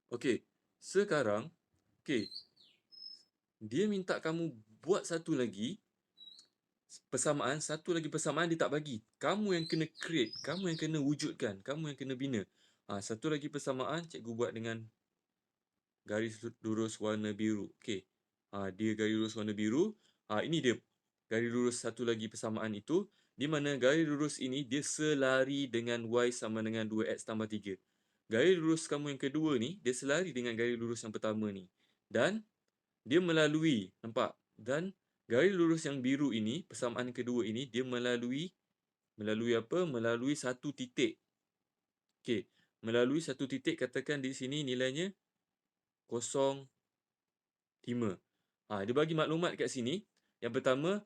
Okey, sekarang, okey, dia minta kamu buat satu lagi persamaan, satu lagi persamaan dia tak bagi. Kamu yang kena create, kamu yang kena wujudkan, kamu yang kena bina. Satu lagi persamaan cikgu buat dengan garis lurus warna biru. Okey. Dia garis lurus warna biru. Ini dia garis lurus satu lagi persamaan itu, di mana garis lurus ini dia selari dengan y sama dengan 2x tambah 3. Garis lurus kamu yang kedua ni, dia selari dengan garis lurus yang pertama ni. Dan dia melalui, nampak? Dan garis lurus yang biru ini, persamaan kedua ini, dia melalui apa? Melalui satu titik. Okey. Melalui satu titik, katakan di sini nilainya 0, 5. Dia bagi maklumat kat sini. Yang pertama,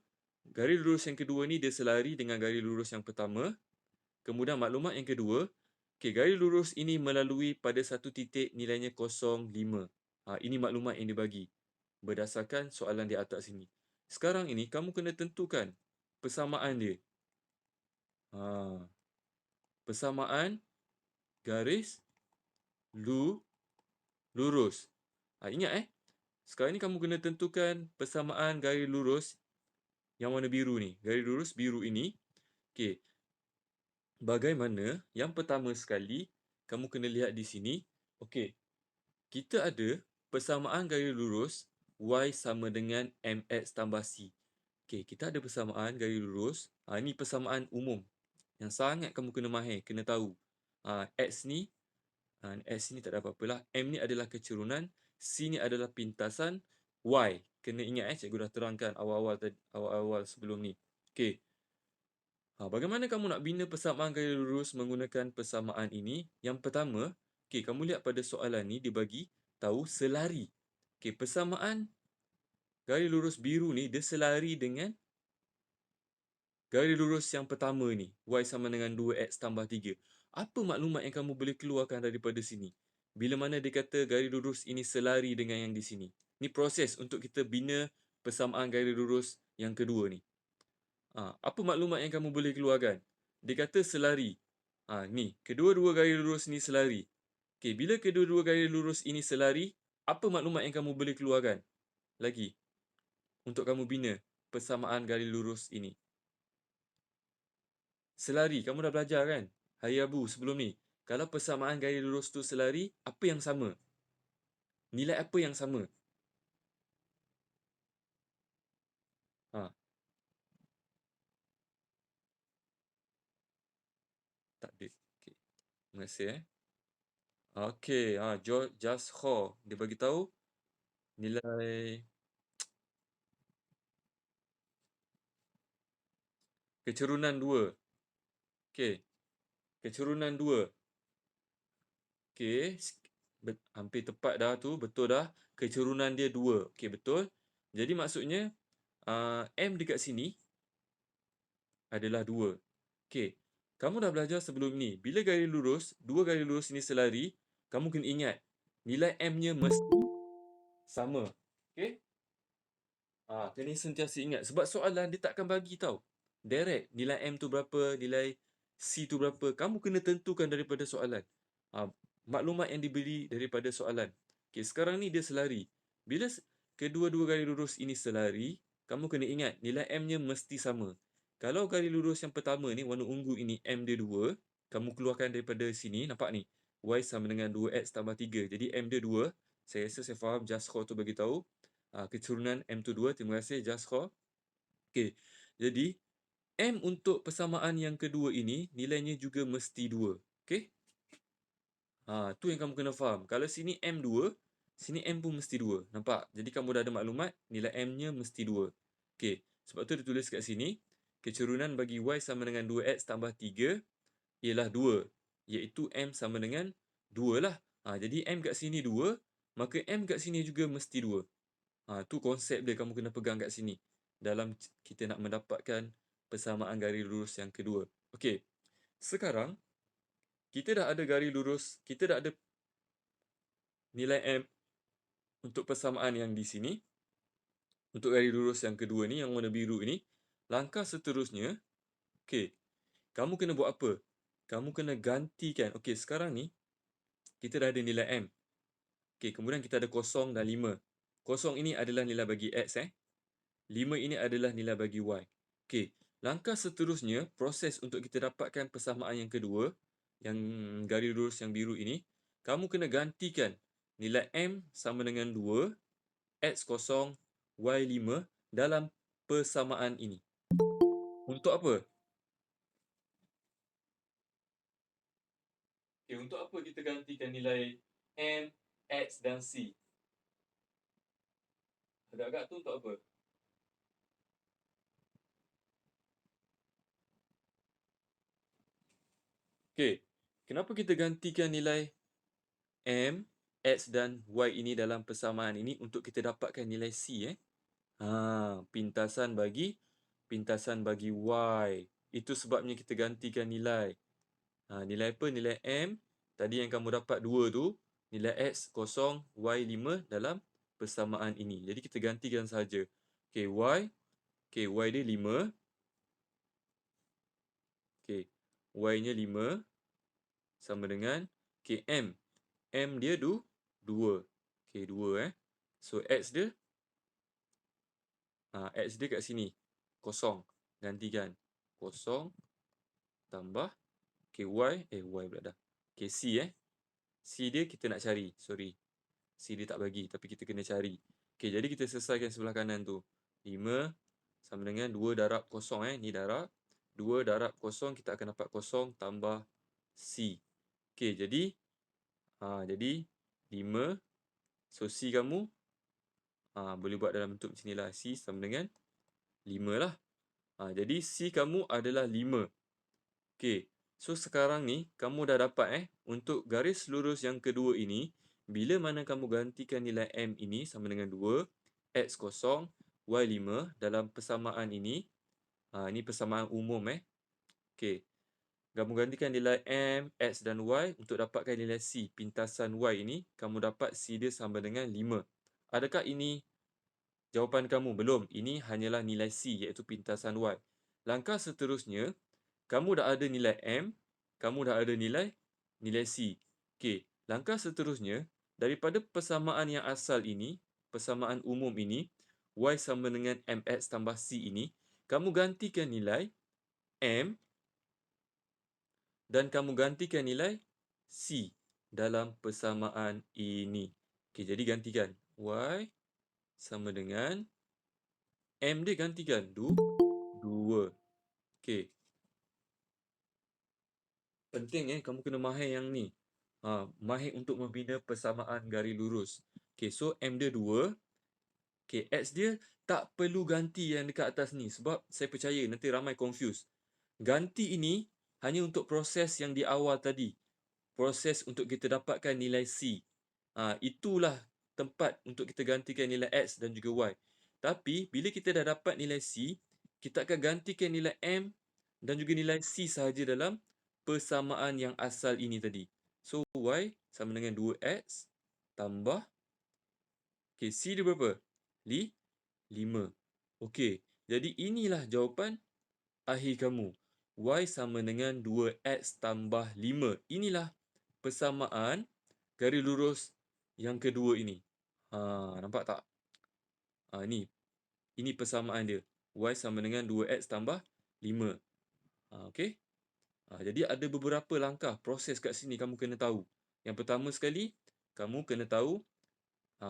garis lurus yang kedua ni dia selari dengan garis lurus yang pertama. Kemudian maklumat yang kedua, okey, garis lurus ini melalui pada satu titik nilainya 0,5. Ini maklumat yang dibagi berdasarkan soalan di atas sini. Sekarang ini kamu kena tentukan persamaan dia. Persamaan garis lurus. Ingat sekarang ni kamu kena tentukan persamaan garis lurus yang warna biru ni. Garis lurus biru ini. Okey. Bagaimana? Yang pertama sekali, kamu kena lihat di sini. Okey. Kita ada persamaan garis lurus y sama dengan mx tambah c. Okey, kita ada persamaan garis lurus. Ini persamaan umum yang sangat kamu kena mahir, kena tahu. X ni, X ni tak ada apa-apalah. M ni adalah kecerunan, C ni adalah pintasan, Y. Kena ingat cikgu dah terangkan awal-awal sebelum ni. Okey. Bagaimana kamu nak bina persamaan garis lurus menggunakan persamaan ini? Yang pertama, okey, kamu lihat pada soalan ni dia bagi tahu selari. Okey, persamaan garis lurus biru ni dia selari dengan garis lurus yang pertama ni, y sama dengan 2x tambah 3. Apa maklumat yang kamu boleh keluarkan daripada sini? Bila mana dia kata garis lurus ini selari dengan yang di sini. Ni proses untuk kita bina persamaan garis lurus yang kedua ni. Apa maklumat yang kamu boleh keluarkan? Dia kata selari. Ni, kedua-dua garis lurus ni selari. Okey, bila kedua-dua garis lurus ini selari, apa maklumat yang kamu boleh keluarkan? Lagi, untuk kamu bina persamaan garis lurus ini. Selari, kamu dah belajar kan? Hari Rabu sebelum ni. Kalau persamaan garis lurus tu selari, apa yang sama? Nilai apa yang sama? Ha, tak ada. Okey. Terima kasih Okey, Just Kho dia bagi tahu nilai kecerunan 2. Okey, kecerunan 2. Okey, hampir tepat dah tu, betul dah. Kecerunan dia 2. Okey, betul. Jadi maksudnya M dekat sini adalah 2. Okey, kamu dah belajar sebelum ni. Bila garis lurus, dua garis lurus ni selari, kamu kena ingat nilai M-nya mesti sama. Okey? Kena sentiasa ingat. Sebab soalan dia takkan bagi tau. Direct, nilai M tu berapa, nilai C tu berapa. Kamu kena tentukan daripada soalan. Maklumat yang diberi daripada soalan. Okey, sekarang ni dia selari. Bila kedua-dua garis lurus ini selari, kamu kena ingat nilai M-nya mesti sama. Kalau garis lurus yang pertama ni, warna ungu ini, M dia 2, kamu keluarkan daripada sini, nampak ni? Y sama dengan 2X tambah 3. Jadi M dia 2. Saya rasa saya faham Just Kho tu bagi tahu. Keturunan M tu 2. Terima kasih Just Kho. Okey. Jadi, M untuk persamaan yang kedua ini, nilainya juga mesti 2. Okey? Tu yang kamu kena faham. Kalau sini M 2, sini M pun mesti 2. Nampak? Jadi kamu dah ada maklumat, nilai M-nya mesti 2. Okey. Sebab tu dia tulis kat sini, kecerunan bagi Y sama dengan 2X tambah 3 ialah 2. Iaitu M sama dengan 2 lah. Jadi M kat sini 2, maka M kat sini juga mesti 2. Tu konsep dia kamu kena pegang kat sini. Dalam kita nak mendapatkan persamaan garis lurus yang kedua. Okey. Sekarang, kita dah ada garis lurus, kita dah ada nilai M untuk persamaan yang di sini. Untuk garis lurus yang kedua ni, yang warna biru ini. Langkah seterusnya, okey, kamu kena buat apa? Kamu kena gantikan. Okey, sekarang ni, kita dah ada nilai M. Okey, kemudian kita ada kosong dan 5. Kosong ini adalah nilai bagi X. 5 ini adalah nilai bagi Y. Okey, langkah seterusnya, proses untuk kita dapatkan persamaan yang kedua, yang garis lurus yang biru ini, kamu kena gantikan nilai M sama dengan 2, X kosong, Y 5 dalam persamaan ini. Untuk apa? Okey, untuk apa kita gantikan nilai M, X dan C? Agak-agak tu untuk apa? Okey, kenapa kita gantikan nilai M, X dan Y ini dalam persamaan ini untuk kita dapatkan nilai C? Pintasan bagi Y. Itu sebabnya kita gantikan nilai. Nilai apa? Nilai M. Tadi yang kamu dapat 2 tu, nilai X kosong, Y 5 dalam persamaan ini. Jadi kita gantikan saja. Okey, Y. Okey, Y dia 5. Okey, Y-nya 5 sama dengan, okey, M. M dia 2. Okey, 2 So X dia, X dia kat sini. Kosong. Gantikan. Kosong tambah, okey, Y pula dah. Okey, C C dia kita nak cari. Sorry. C dia tak bagi tapi kita kena cari. Okey, jadi kita selesaikan sebelah kanan tu. 5 sama dengan 2 darab kosong ni darab. 2 darab kosong kita akan dapat kosong tambah C. Okey, jadi 5. So C kamu boleh buat dalam bentuk macam inilah. C sama dengan 5 lah. Jadi C kamu adalah 5. Okey. So sekarang ni kamu dah dapat untuk garis lurus yang kedua ini, bila mana kamu gantikan nilai M ini sama dengan 2, X kosong, Y 5 dalam persamaan ini. Ini persamaan umum Okey. Kamu gantikan nilai M, X dan Y untuk dapatkan nilai C. Pintasan Y ini, kamu dapat C dia sama dengan 5. Adakah ini jawapan kamu? Belum. Ini hanyalah nilai C, iaitu pintasan Y. Langkah seterusnya, kamu dah ada nilai M, kamu dah ada nilai C. Okey, langkah seterusnya, daripada persamaan yang asal ini, persamaan umum ini, Y sama dengan MX tambah C ini, kamu gantikan nilai M dan kamu gantikan nilai C dalam persamaan ini. Okey, jadi gantikan. Y sama dengan M dia gantikan 2. Okey. Penting kamu kena mahir yang ni. Mahir untuk membina persamaan garis lurus. Okey, so M dia 2. Okey, X dia tak perlu ganti yang dekat atas ni sebab saya percaya nanti ramai confuse. Ganti ini hanya untuk proses yang di awal tadi. Proses untuk kita dapatkan nilai C. Itulah tempat untuk kita gantikan nilai X dan juga Y. Tapi bila kita dah dapat nilai C, kita akan gantikan nilai M dan juga nilai C sahaja dalam persamaan yang asal ini tadi. So Y sama dengan 2X tambah, okey, C dia berapa? 5. Okey, jadi inilah jawapan akhir kamu. Y sama dengan 2X tambah 5. Inilah persamaan garis lurus yang kedua ini. Nampak tak? Ini persamaan dia. Y sama dengan 2X tambah 5. Okey. Jadi ada beberapa langkah proses kat sini kamu kena tahu. Yang pertama sekali, kamu kena tahu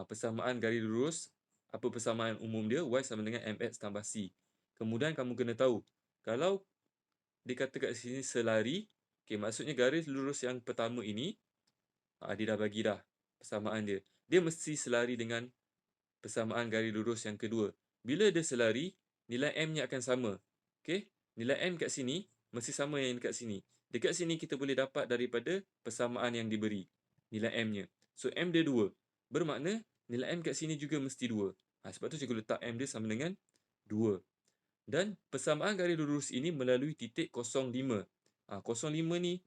persamaan garis lurus, apa persamaan umum dia, Y sama dengan MX tambah C. Kemudian kamu kena tahu, kalau dikata kat sini selari, maksudnya garis lurus yang pertama ini, dia dah bagi dah persamaan dia. Dia mesti selari dengan persamaan garis lurus yang kedua. Bila dia selari, nilai M-nya akan sama. Okey, nilai M kat sini mesti sama yang dekat sini. Dekat sini kita boleh dapat daripada persamaan yang diberi, nilai M-nya. So M dia 2. Bermakna nilai M kat sini juga mesti 2. Sebab tu cikgu letak M dia sama dengan 2. Dan persamaan garis lurus ini melalui titik 05. 05 ni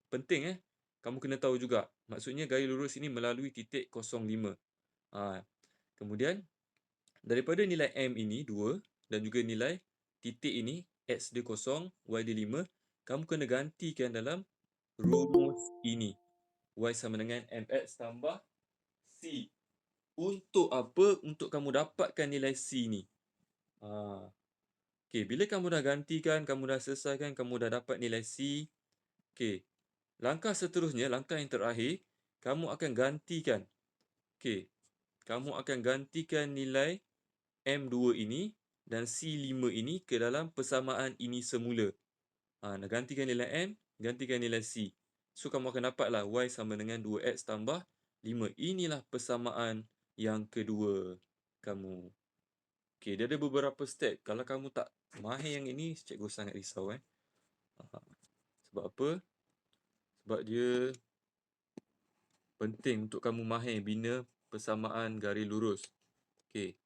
penting kamu kena tahu juga. Maksudnya garis lurus ini melalui titik 05. Kemudian daripada nilai M ini 2 dan juga nilai titik ini, X dia 0, Y dia 5, kamu kena gantikan dalam rumus ini. Y sama dengan MX tambah C. C. Untuk apa? Untuk kamu dapatkan nilai C ni. Okey, bila kamu dah gantikan, kamu dah selesaikan, kamu dah dapat nilai C. Okey, langkah seterusnya, langkah yang terakhir, kamu akan gantikan. Okey, kamu akan gantikan nilai M2 ini dan C5 ini ke dalam persamaan ini semula. Nak gantikan nilai M, gantikan nilai C. So, kamu akan dapatlah Y sama dengan 2X tambah 5. Inilah persamaan yang kedua kamu. Okey, dia ada beberapa step. Kalau kamu tak mahir yang ini, cikgu sangat risau. Sebab apa? Sebab dia penting untuk kamu mahir bina persamaan garis lurus. Okey.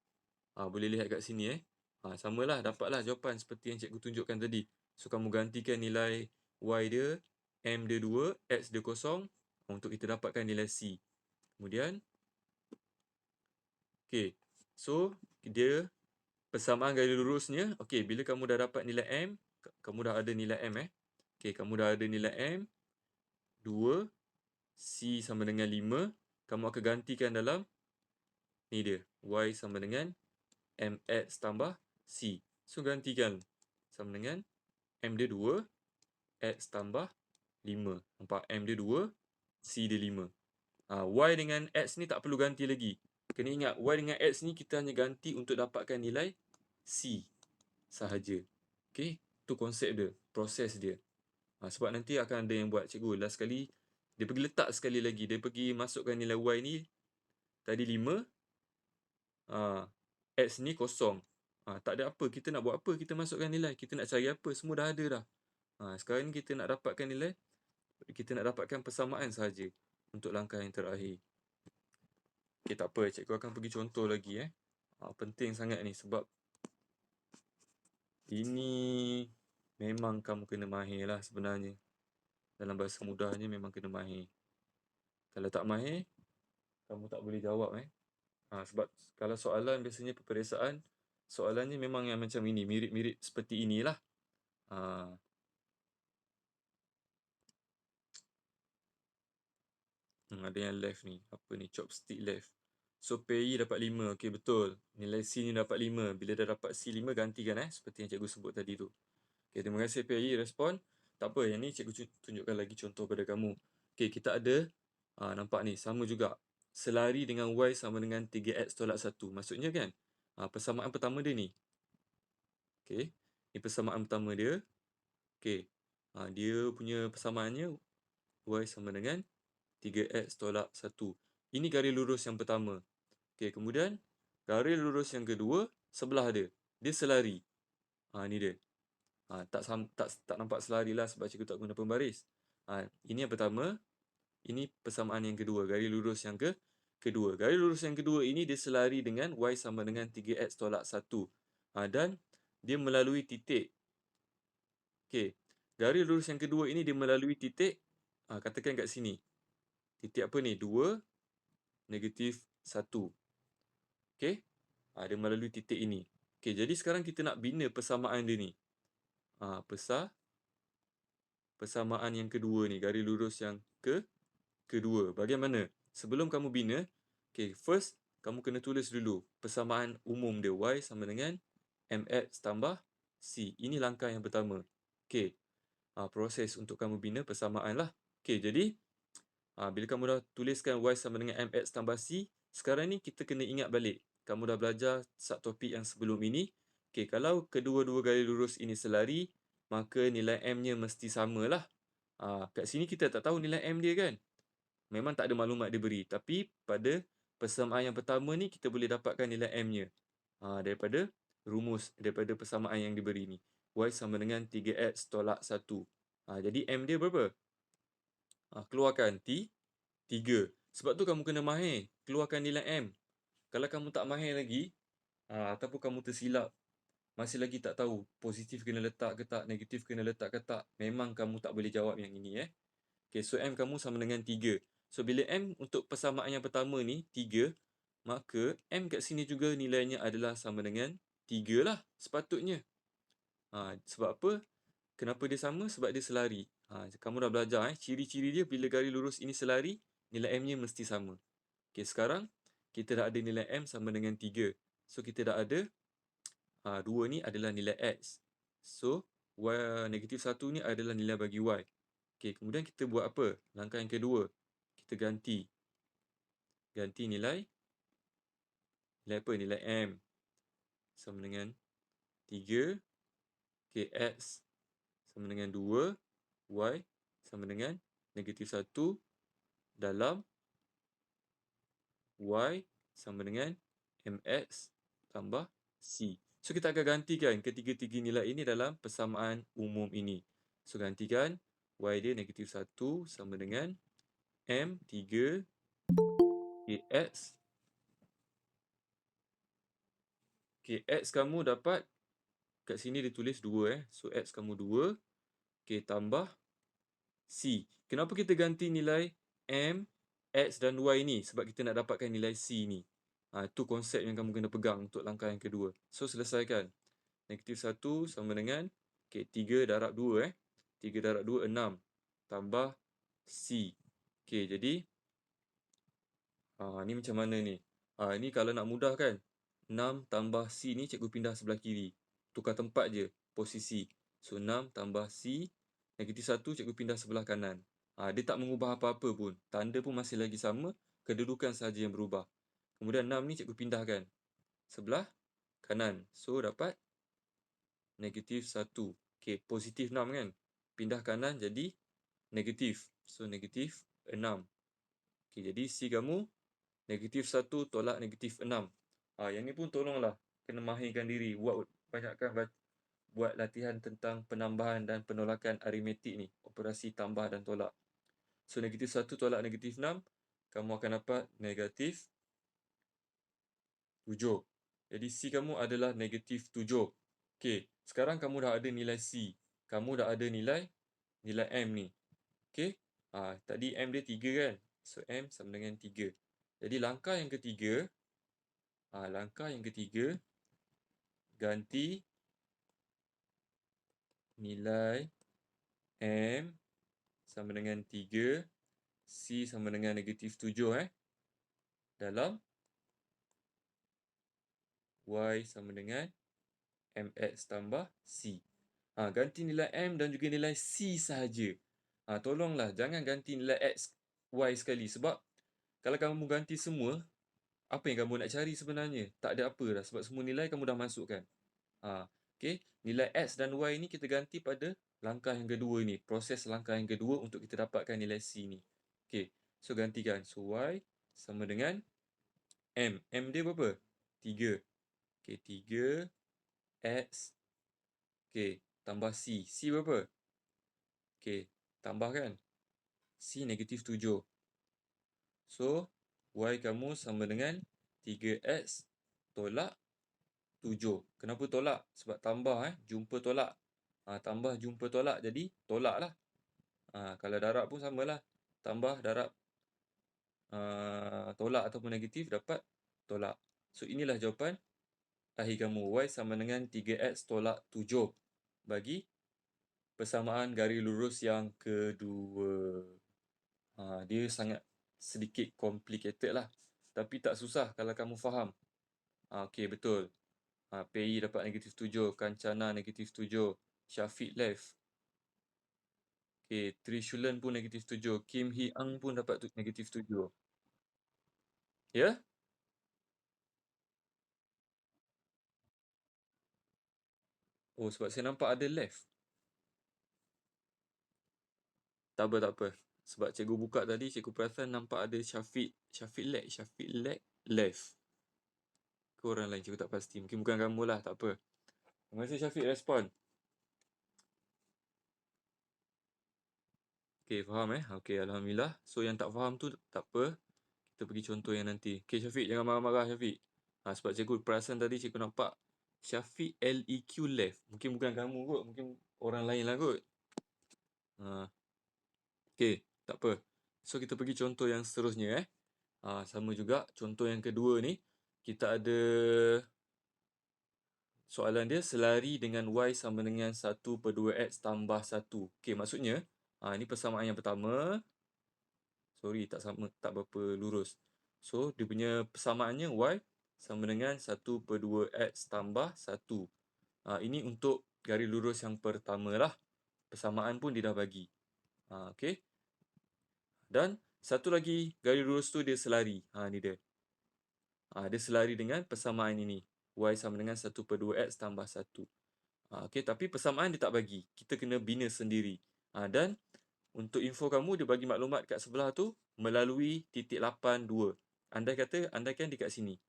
Boleh lihat kat sini samalah, dapatlah jawapan seperti yang cikgu tunjukkan tadi. So, kamu gantikan nilai Y dia, M dia 2, X dia 0 untuk kita dapatkan nilai C. Kemudian, okey. So, dia persamaan garis lurusnya, okey, bila kamu dah dapat nilai M, kamu dah ada nilai M Okey, kamu dah ada nilai M, 2, C sama dengan 5, kamu akan gantikan dalam ni dia, Y sama dengan MX tambah C. So, gantikan sama dengan M dia 2, X tambah 5. Nampak? M dia 2, C dia 5. Y dengan X ni tak perlu ganti lagi. Kena ingat, Y dengan X ni kita hanya ganti untuk dapatkan nilai C sahaja. Okey? Itu konsep dia, proses dia. Sebab nanti akan ada yang buat, cikgu last sekali, dia pergi letak sekali lagi. Dia pergi masukkan nilai Y ni, tadi 5, X ni 0. Tak ada apa, kita nak buat apa? Kita masukkan nilai, kita nak cari apa? Semua dah ada dah. Sekarang ni kita nak dapatkan nilai, kita nak dapatkan persamaan sahaja untuk langkah yang terakhir. Okey, tak apa, cikgu akan pergi contoh lagi. Penting sangat ni sebab ini memang kamu kena mahir lah sebenarnya. Dalam bahasa mudahnya memang kena mahir. Kalau tak mahir, kamu tak boleh jawab. Sebab kalau soalan biasanya peperiksaan, soalannya memang yang macam ini, mirip-mirip seperti inilah. Ada yang left ni. Apa ni? Chopstick left. So, PI dapat 5. Okey, betul. Nilai C ni dapat 5. Bila dah dapat C5, gantikan seperti yang cikgu sebut tadi tu. Okey, terima kasih PI respon. Tak apa, yang ni cikgu tunjukkan lagi contoh pada kamu. Okey, kita ada, nampak ni, sama juga. Selari dengan Y sama dengan 3X tolak 1. Maksudnya kan, persamaan pertama dia ni. Okey, ni persamaan pertama dia. Okey, dia punya persamaannya Y sama dengan 3X tolak 1. Ini garis lurus yang pertama. Okey, kemudian garis lurus yang kedua sebelah dia. Dia selari. Ni dia. Tak nampak selari lah sebab cikgu tak guna pembaris. Ini yang pertama. Ini persamaan yang kedua. Garis lurus yang kedua. Garis lurus yang kedua ini dia selari dengan Y sama dengan 3X tolak 1. Dan dia melalui titik. Okey. Garis lurus yang kedua ini dia melalui titik. Katakan kat sini. Titik apa ni? 2, negatif 1. Okey. Dia melalui titik ini. Okey, jadi sekarang kita nak bina persamaan dia ni. Persamaan yang kedua ni, garis lurus yang kedua. Bagaimana? Sebelum kamu bina, first kamu kena tulis dulu persamaan umum dia, Y sama dengan MX tambah C. Ini langkah yang pertama. Okey. Proses untuk kamu bina persamaan lah. Okey, jadi bila kamu dah tuliskan Y sama dengan MX tambah C, sekarang ni kita kena ingat balik. Kamu dah belajar subtopik yang sebelum ini. Okey, kalau kedua-dua garis lurus ini selari, maka nilai M-nya mesti samalah. Kat sini kita tak tahu nilai M dia kan. Memang tak ada maklumat dia beri. Tapi pada persamaan yang pertama ni, kita boleh dapatkan nilai M-nya. Daripada rumus, daripada persamaan yang diberi ni. Y sama dengan 3X tolak 1. Jadi M dia berapa? Keluarkan 3. Sebab tu kamu kena mahir. Keluarkan nilai M. Kalau kamu tak mahir lagi, ataupun kamu tersilap, masih lagi tak tahu positif kena letak ke tak, negatif kena letak ke tak, memang kamu tak boleh jawab yang ini. Okay, so M kamu sama dengan 3. So, bila M untuk persamaan yang pertama ni 3, maka M kat sini juga nilainya adalah sama dengan 3 lah sepatutnya. Sebab apa? Kenapa dia sama? Sebab dia selari. Kamu dah belajar ciri-ciri dia bila garis lurus ini selari, nilai M-nya mesti sama. Okey, sekarang kita dah ada nilai M sama dengan 3. So, kita dah ada 2 ni adalah nilai X. So, negatif 1 ni adalah nilai bagi Y. Okey, kemudian kita buat apa? Langkah yang kedua, kita ganti. Ganti nilai apa? Nilai M sama dengan 3. Okey, X sama dengan 2. Y sama dengan negatif 1 dalam Y sama dengan MX tambah C. So, kita akan gantikan ketiga-tiga nilai ini dalam persamaan umum ini. So, gantikan Y dia negatif 1 sama dengan M 3 X. Okay, X kamu dapat kat sini ditulis 2 So, X kamu 2. Okay, tambah C. Kenapa kita ganti nilai M, X dan Y ni? Sebab kita nak dapatkan nilai C ni. Itu konsep yang kamu kena pegang untuk langkah yang kedua. So, selesaikan. Negatif 1 sama dengan 3 darab 2 3 darab 2, 6. Tambah C. Jadi ni macam mana ni? Ini kalau nak mudah kan, 6 tambah C ni cikgu pindah sebelah kiri. Tukar tempat je posisi. So, 6 tambah C, negatif 1 cikgu pindah sebelah kanan. Dia tak mengubah apa-apa pun. Tanda pun masih lagi sama, kedudukan sahaja yang berubah. Kemudian 6 ni cikgu pindahkan sebelah kanan. So, dapat negatif 1. Positif 6 kan? Pindah kanan jadi negatif. So, negatif 6. Jadi C kamu negatif 1 tolak negatif 6. Yang ni pun tolonglah kena mahirkan diri. Buat latihan tentang penambahan dan penolakan aritmetik ni. Operasi tambah dan tolak. So, negatif 1 tolak negatif 6. Kamu akan dapat negatif 7. Jadi, C kamu adalah negatif 7. Sekarang kamu dah ada nilai C. Kamu dah ada nilai M ni. Tadi M dia 3 kan? So, M sama dengan 3. Jadi, langkah yang ketiga, ganti nilai M sama dengan 3, C sama dengan negatif 7 dalam Y sama dengan MX tambah C. Ganti nilai M dan juga nilai C sahaja. Tolonglah jangan ganti nilai X, Y sekali. Sebab kalau kamu ganti semua, apa yang kamu nak cari sebenarnya? Tak ada apa dah sebab semua nilai kamu dah masukkan. Nilai X dan Y ni kita ganti pada langkah yang kedua ni. Proses langkah yang kedua untuk kita dapatkan nilai C ni. So gantikan. So Y sama dengan M. M dia berapa? 3. 3 X. Tambah C. C berapa? Tambahkan. C negatif 7. So, Y kamu sama dengan 3X tolak 7. Kenapa tolak? Sebab tambah jumpa tolak. Tambah jumpa tolak jadi tolak lah. Kalau darab pun samalah. Tambah darab tolak ataupun negatif dapat tolak. So, inilah jawapan akhir kamu. Y sama dengan 3X tolak 7 bagi persamaan garis lurus yang kedua. Dia sangat sedikit complicated lah. Tapi tak susah kalau kamu faham. Betul. Pei dapat negatif 7. Kancana negatif 7. Syafiq left. Trishulan pun negatif 7. Kim Hee Ang pun dapat negatif 7. Ya? Oh, sebab saya nampak ada left. Tak apa. Sebab cikgu buka tadi, cikgu perasan nampak ada Syafiq left. Ke orang lain, cikgu tak pasti. Mungkin bukan kamu lah, tak apa. Terima kasih Syafiq respon. Faham Alhamdulillah. So, yang tak faham tu tak apa. Kita pergi contoh yang nanti. Syafiq, jangan marah-marah Syafiq. Sebab cikgu perasan tadi, cikgu nampak Syafiq LEQ left. Mungkin bukan kamu kot. Mungkin orang lain lah kot. Tak apa. So, kita pergi contoh yang seterusnya sama juga. Contoh yang kedua ni, kita ada soalan dia selari dengan Y sama dengan 1/2X tambah 1. Maksudnya, ini persamaan yang pertama. Sorry, tak sama, tak berapa lurus. So, dia punya persamaannya Y sama dengan 1/2X tambah 1. Ini untuk garis lurus yang pertama lah. Persamaan pun dia dah bagi. Okey. Dan satu lagi garis lurus tu dia selari. Ni dia. Dia selari dengan persamaan ini. Y sama dengan 1/2X tambah 1. Okey, tapi persamaan dia tak bagi. Kita kena bina sendiri. Dan untuk info kamu, dia bagi maklumat kat sebelah tu melalui titik 8, 2. Andaikan dekat sini.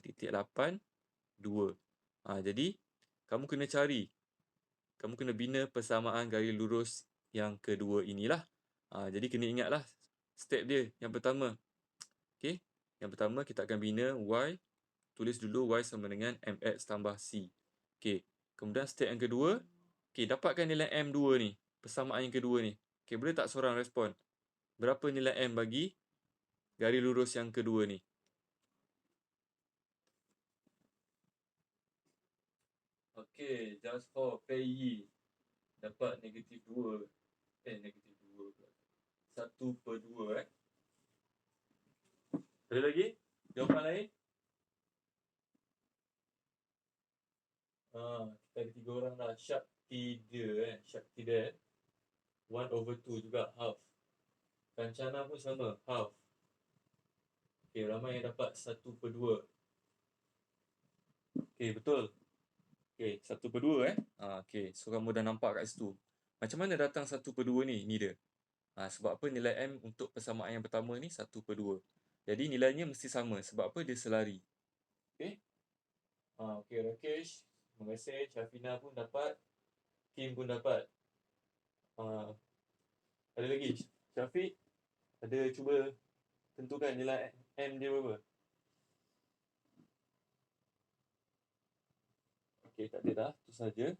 Titik 8, 2. Jadi, kamu kena cari. Kamu kena bina persamaan garis lurus yang kedua inilah. Jadi, kena ingatlah step dia. Yang pertama. Okey. Yang pertama, kita akan bina Y. Tulis dulu Y sama dengan MX tambah C. Okey. Kemudian step yang kedua. Okey, dapatkan nilai M2 ni. Persamaan yang kedua ni. Okey, boleh tak seorang respon? Berapa nilai M bagi garis lurus yang kedua ni? Okey, just for Pei dapat -2. -2 pula. 1/2 Ada lagi? Jawapan lain? Kita ada 3 orang dah. Syak tidak Syak tidak. 1/2 juga, half. Kancana pun sama, half. Okey, ramai yang dapat 1/2. Okey, betul. Okey, 1/2 okey, so kamu dah nampak kat situ. Macam mana datang 1/2 ni? Ni dia. Sebab apa nilai M untuk persamaan yang pertama ni 1/2. Jadi nilainya mesti sama. Sebab apa? Dia selari. Okey. Okey, Rakesh. Terima kasih. Syafina pun dapat. Kim pun dapat. Ada lagi. Syafiq, ada cuba tentukan nilai M dia berapa? Okey, tak ada dah. Itu saja.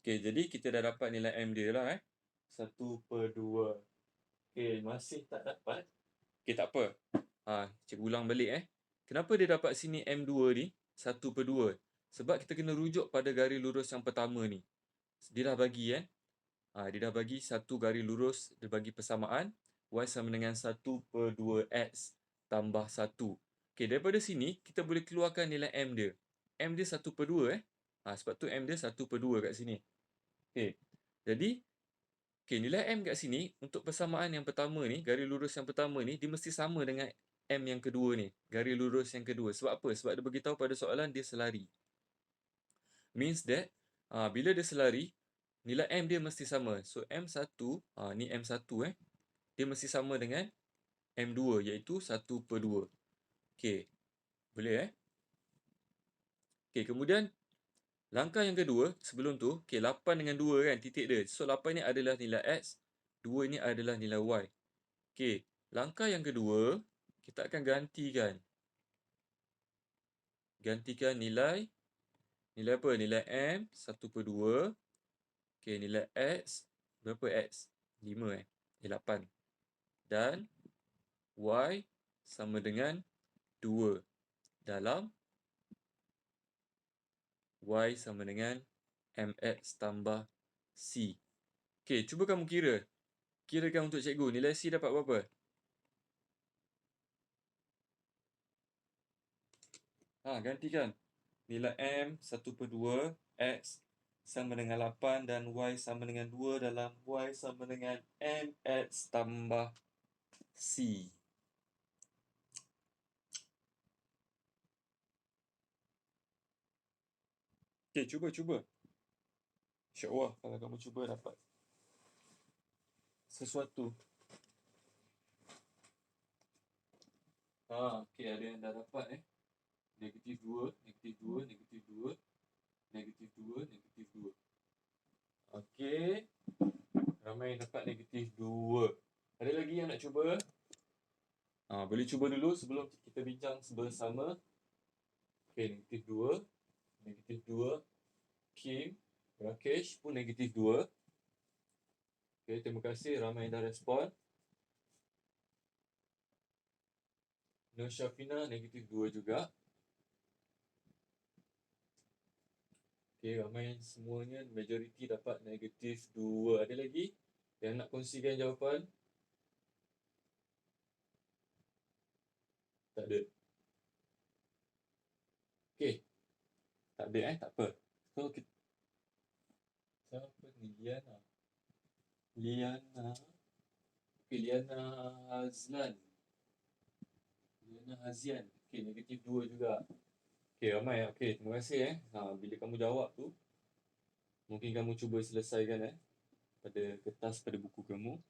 Okey, jadi kita dah dapat nilai M dia lah 1/2. Okey, masih tak dapat. Okey, tak apa. Cikgu ulang balik Kenapa dia dapat sini M2 ni 1/2? Sebab kita kena rujuk pada garis lurus yang pertama ni. Dia dah bagi dia dah bagi satu garis lurus, dia bagi persamaan Y sama dengan 1/2X tambah 1. Okey, daripada sini kita boleh keluarkan nilai M dia. M dia 1/2 sebab tu M dia 1/2 kat sini. Okey. Jadi nilai M kat sini untuk persamaan yang pertama ni, garis lurus yang pertama ni dia mesti sama dengan M yang kedua ni, garis lurus yang kedua. Sebab apa? Sebab dia beritahu pada soalan dia selari. Means that bila dia selari, nilai M dia mesti sama. So M1, ni M1 dia mesti sama dengan M2 iaitu 1/2. Okey. Boleh Okey, kemudian langkah yang kedua sebelum tu, 8 dengan 2 kan titik dia. So 8 ni adalah nilai X, 2 ni adalah nilai Y. Okey, langkah yang kedua kita akan gantikan nilai apa? Nilai M 1/2. Okey, nilai X berapa X? 5 8. Dan Y sama dengan 2 dalam Y sama dengan MX tambah C. Okey, cuba kamu kirakan untuk cikgu. Nilai C dapat berapa? Gantikan. Nilai M 1/2 X sama dengan 8 dan Y sama dengan 2 dalam Y sama dengan MX tambah C. Okey, cuba. InsyaAllah kalau kamu cuba dapat sesuatu. Okey, ada yang dah dapat -2, -2, -2, -2, -2. Okey. Ramai yang dapat -2. Ada lagi yang nak cuba? Boleh cuba dulu sebelum kita bincang bersama. Okey, -2. -2. Kim, Rakesh pun -2. Okey, terima kasih ramai yang dah respon. Nur Syafina -2 juga. Okey, ramai semuanya majoriti dapat -2. Ada lagi yang nak kongsikan jawapan? Tak ada. Okey. Tak ada tak apa. So kita siapa ni? Liana. Okey, Liana Hazlan. Liana Hazian. Okey, negatif 2 juga. Okey, ramai. Okey, terima kasih bila kamu jawab tu, mungkin kamu cuba selesaikan pada kertas, pada buku kamu.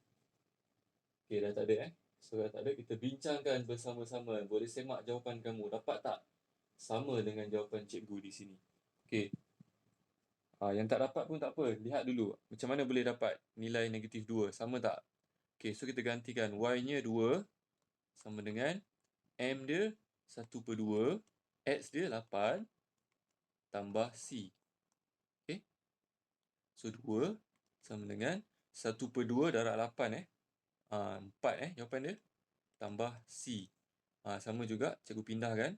Okey, dah tak ada So dah tak ada, kita bincangkan bersama-sama. Boleh semak jawapan kamu. Dapat tak sama dengan jawapan cikgu di sini? Okey. Yang tak dapat pun tak apa. Lihat dulu. Macam mana boleh dapat nilai negatif 2? Sama tak? Okey, so kita gantikan. Y-nya 2 sama dengan M dia 1/2, X dia 8 tambah C. Okey. So 2 sama dengan 1/2 darab 8 4 jawapan dia tambah C. Sama juga, cikgu pindahkan.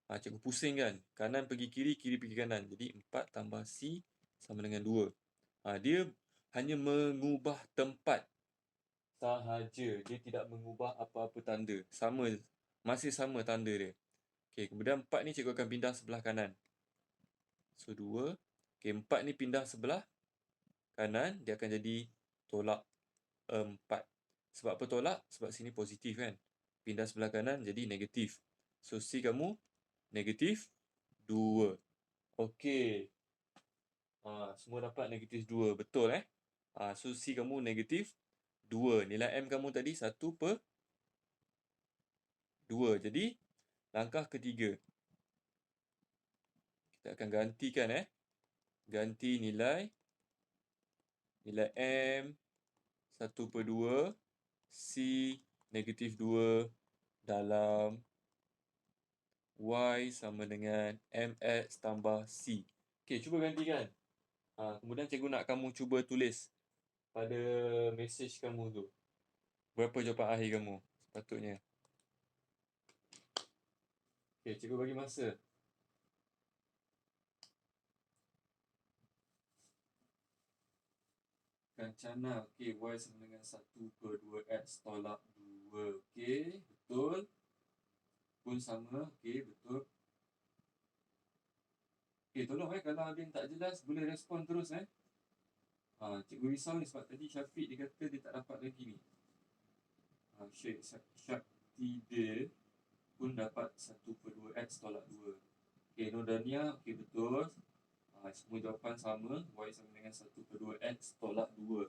Cikgu pusingkan. Kanan pergi kiri, kiri pergi kanan. Jadi 4 tambah C sama dengan 2. Dia hanya mengubah tempat sahaja. Dia tidak mengubah apa-apa tanda. Masih sama tanda dia. Okey, kemudian 4 ni cikgu akan pindah sebelah kanan. So 2. Okey, 4 ni pindah sebelah kanan, dia akan jadi tolak 4. Sebab apa tolak? Sebab sini positif kan. Pindah sebelah kanan jadi negatif. So C kamu negatif 2. Okey. Semua dapat negatif 2. Betul So C kamu negatif 2. Nilai M kamu tadi 1/2. Jadi langkah ketiga, kita akan gantikan ganti nilai M 1/2, C negatif 2 dalam Y sama dengan MX tambah C. Okey, cuba gantikan. Kemudian cikgu nak kamu cuba tulis pada mesej kamu tu. Berapa jawapan akhir kamu sepatutnya? Okey, cikgu bagi masa. Kancana. Okey, Y sama dengan 1/2X tolak 2. Okey, betul. Pun sama. Okey, betul. Okey, tolong kalau ada yang tak jelas, boleh respon terus Cikgu risau ni sebab tadi Syafiq dia kata dia tak dapat lagi ni. Syekh Syakti pun dapat 1/2X tolak 2. Okey, Nordania, okey betul. Semua jawapan sama. Y sama dengan 1/2X tolak 2.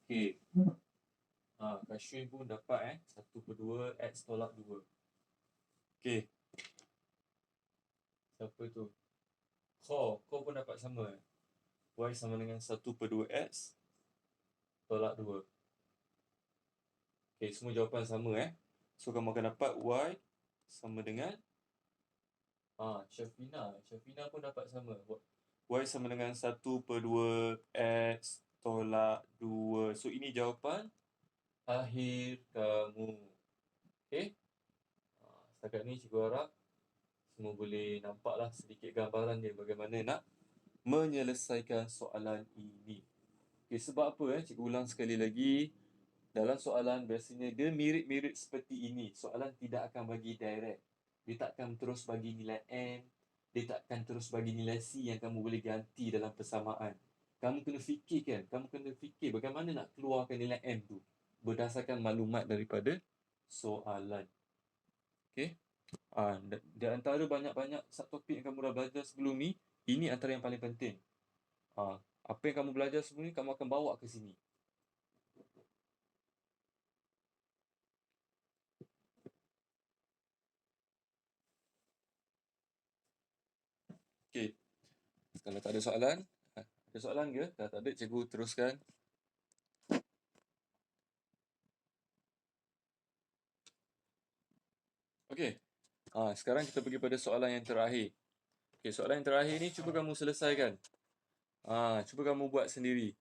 Okey. Kashwin pun dapat 1/2X tolak 2. Okey. Siapa tu? Kau pun dapat sama Y sama dengan 1/2X tolak 2. Okey, semua jawapan sama So kamu akan dapat Y sama dengan Syafina pun dapat sama. Y sama dengan 1/2X tolak 2. So ini jawapan akhir kamu. Okey. Setakat ni cikgu harap semua boleh nampaklah sedikit gambaran dia bagaimana nak menyelesaikan soalan ini. Okey, sebab apa cikgu ulang sekali lagi. Dalam soalan biasanya dia mirip-mirip seperti ini. Soalan tidak akan bagi direct. Dia takkan terus bagi nilai M. Dia takkan terus bagi nilai C yang kamu boleh ganti dalam persamaan. Kamu kena fikir bagaimana nak keluarkan nilai M tu berdasarkan maklumat daripada soalan. Okey. Di antara banyak-banyak subtopik yang kamu dah belajar sebelum ni, ini antara yang paling penting. Apa yang kamu belajar sebelum ni, kamu akan bawa ke sini. Okey. Kalau tak ada soalan, ada soalan ke? Kalau tak ada, cikgu teruskan. Okey. Sekarang kita pergi pada soalan yang terakhir. Okey, soalan yang terakhir ni cuba kamu selesaikan. Cuba kamu buat sendiri.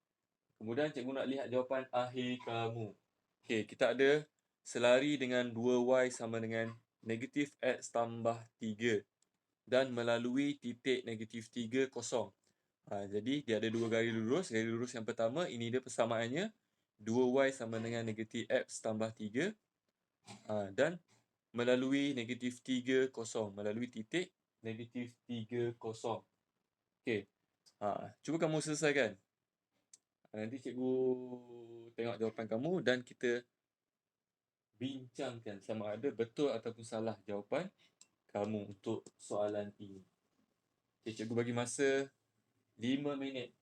Kemudian cikgu nak lihat jawapan akhir kamu. Okey, kita ada selari dengan 2Y sama dengan negatif X tambah 3 dan melalui titik negatif 3 kosong. Jadi dia ada dua garis lurus. Garis lurus yang pertama, ini dia persamaannya. 2Y sama dengan negatif X tambah 3. Dan melalui negatif 3, kosong. Melalui titik negatif 3, kosong. Okey. Cuba kamu selesaikan. Nanti cikgu tengok jawapan kamu dan kita bincangkan sama ada betul ataupun salah jawapan kamu untuk soalan ini. Okay, cikgu bagi masa 5 minit.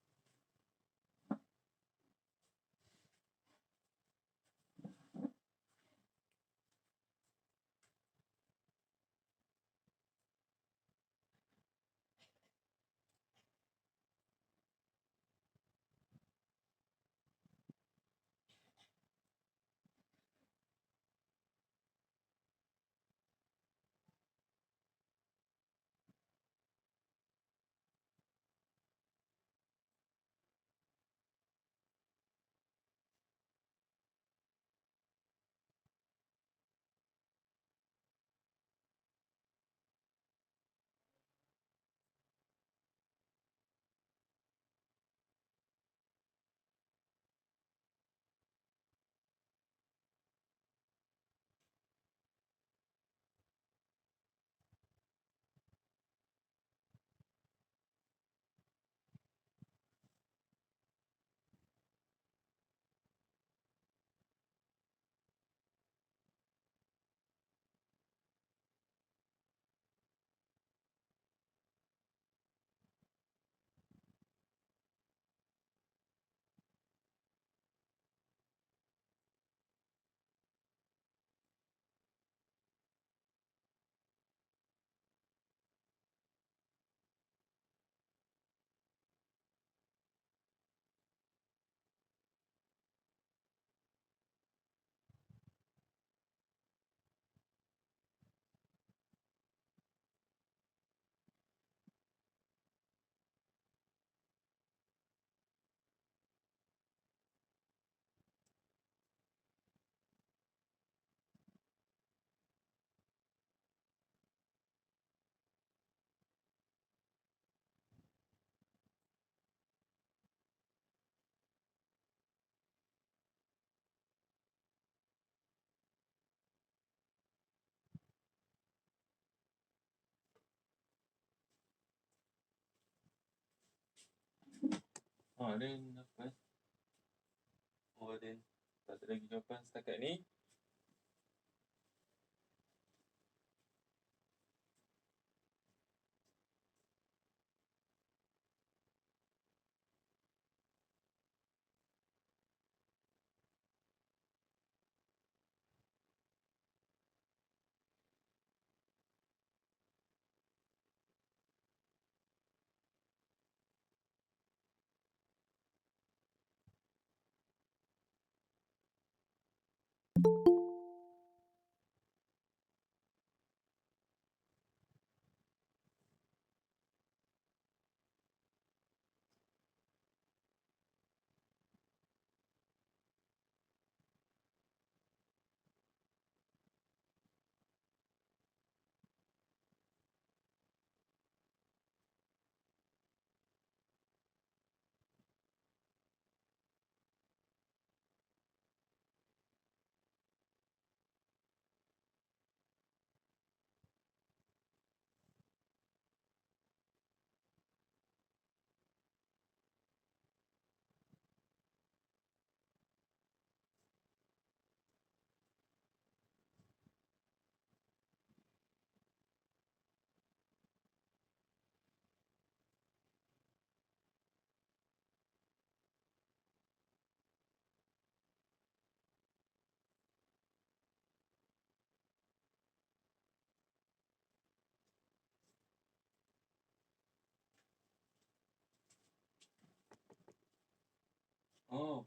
Dan apa? Dan tak ada lagi jawapan setakat ni.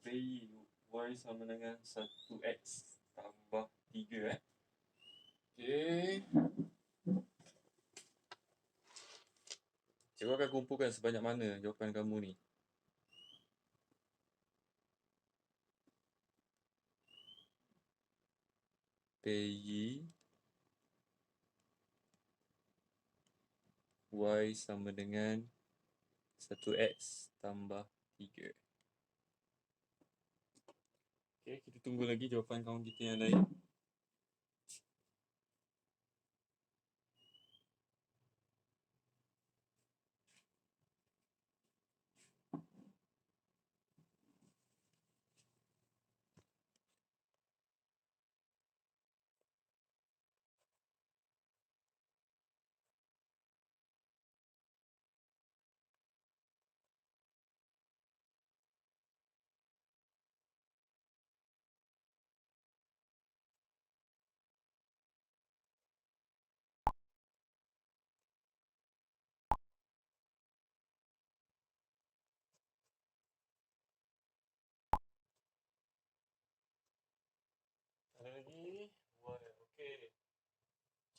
PI Y sama dengan 1X tambah 3 Okey. Cikgu akan kumpulkan sebanyak mana jawapan kamu ni. PI Y sama dengan 1X tambah 3. Okey, kita tunggu lagi jawapan kawan kita yang lain.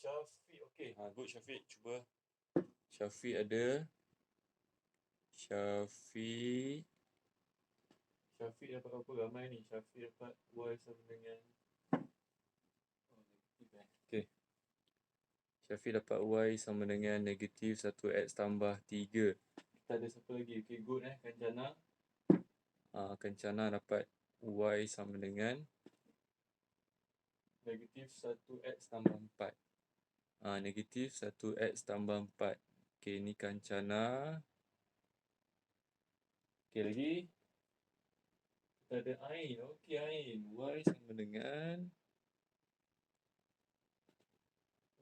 Syafiq, okey. Good Syafiq, cuba. Syafiq ada. Syafiq dapat apa ramai ni? Syafiq dapat Y sama dengan okey. Syafiq dapat Y sama dengan negatif 1X tambah 3. Kita ada siapa lagi? Okey, good Kancana. Kencana dapat Y sama dengan negatif 1X tambah 4. Negatif 1X tambah 4. Okey, ni Kencana. Okey, lagi. Kita ada Ain. Okey, Ain. Y sama dengan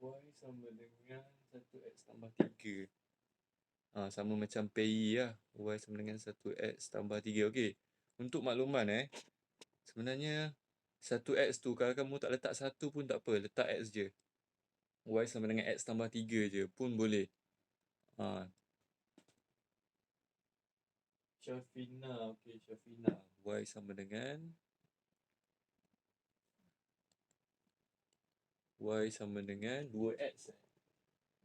Y sama dengan 1X tambah 3. Sama macam PI lah. Y sama dengan 1X tambah 3. Okey. Untuk makluman sebenarnya 1X tu kalau kamu tak letak 1 pun tak apa. Letak X je. Y sama dengan X tambah 3 je pun boleh. Syafina. Okey, Syafina. Y sama dengan 2X.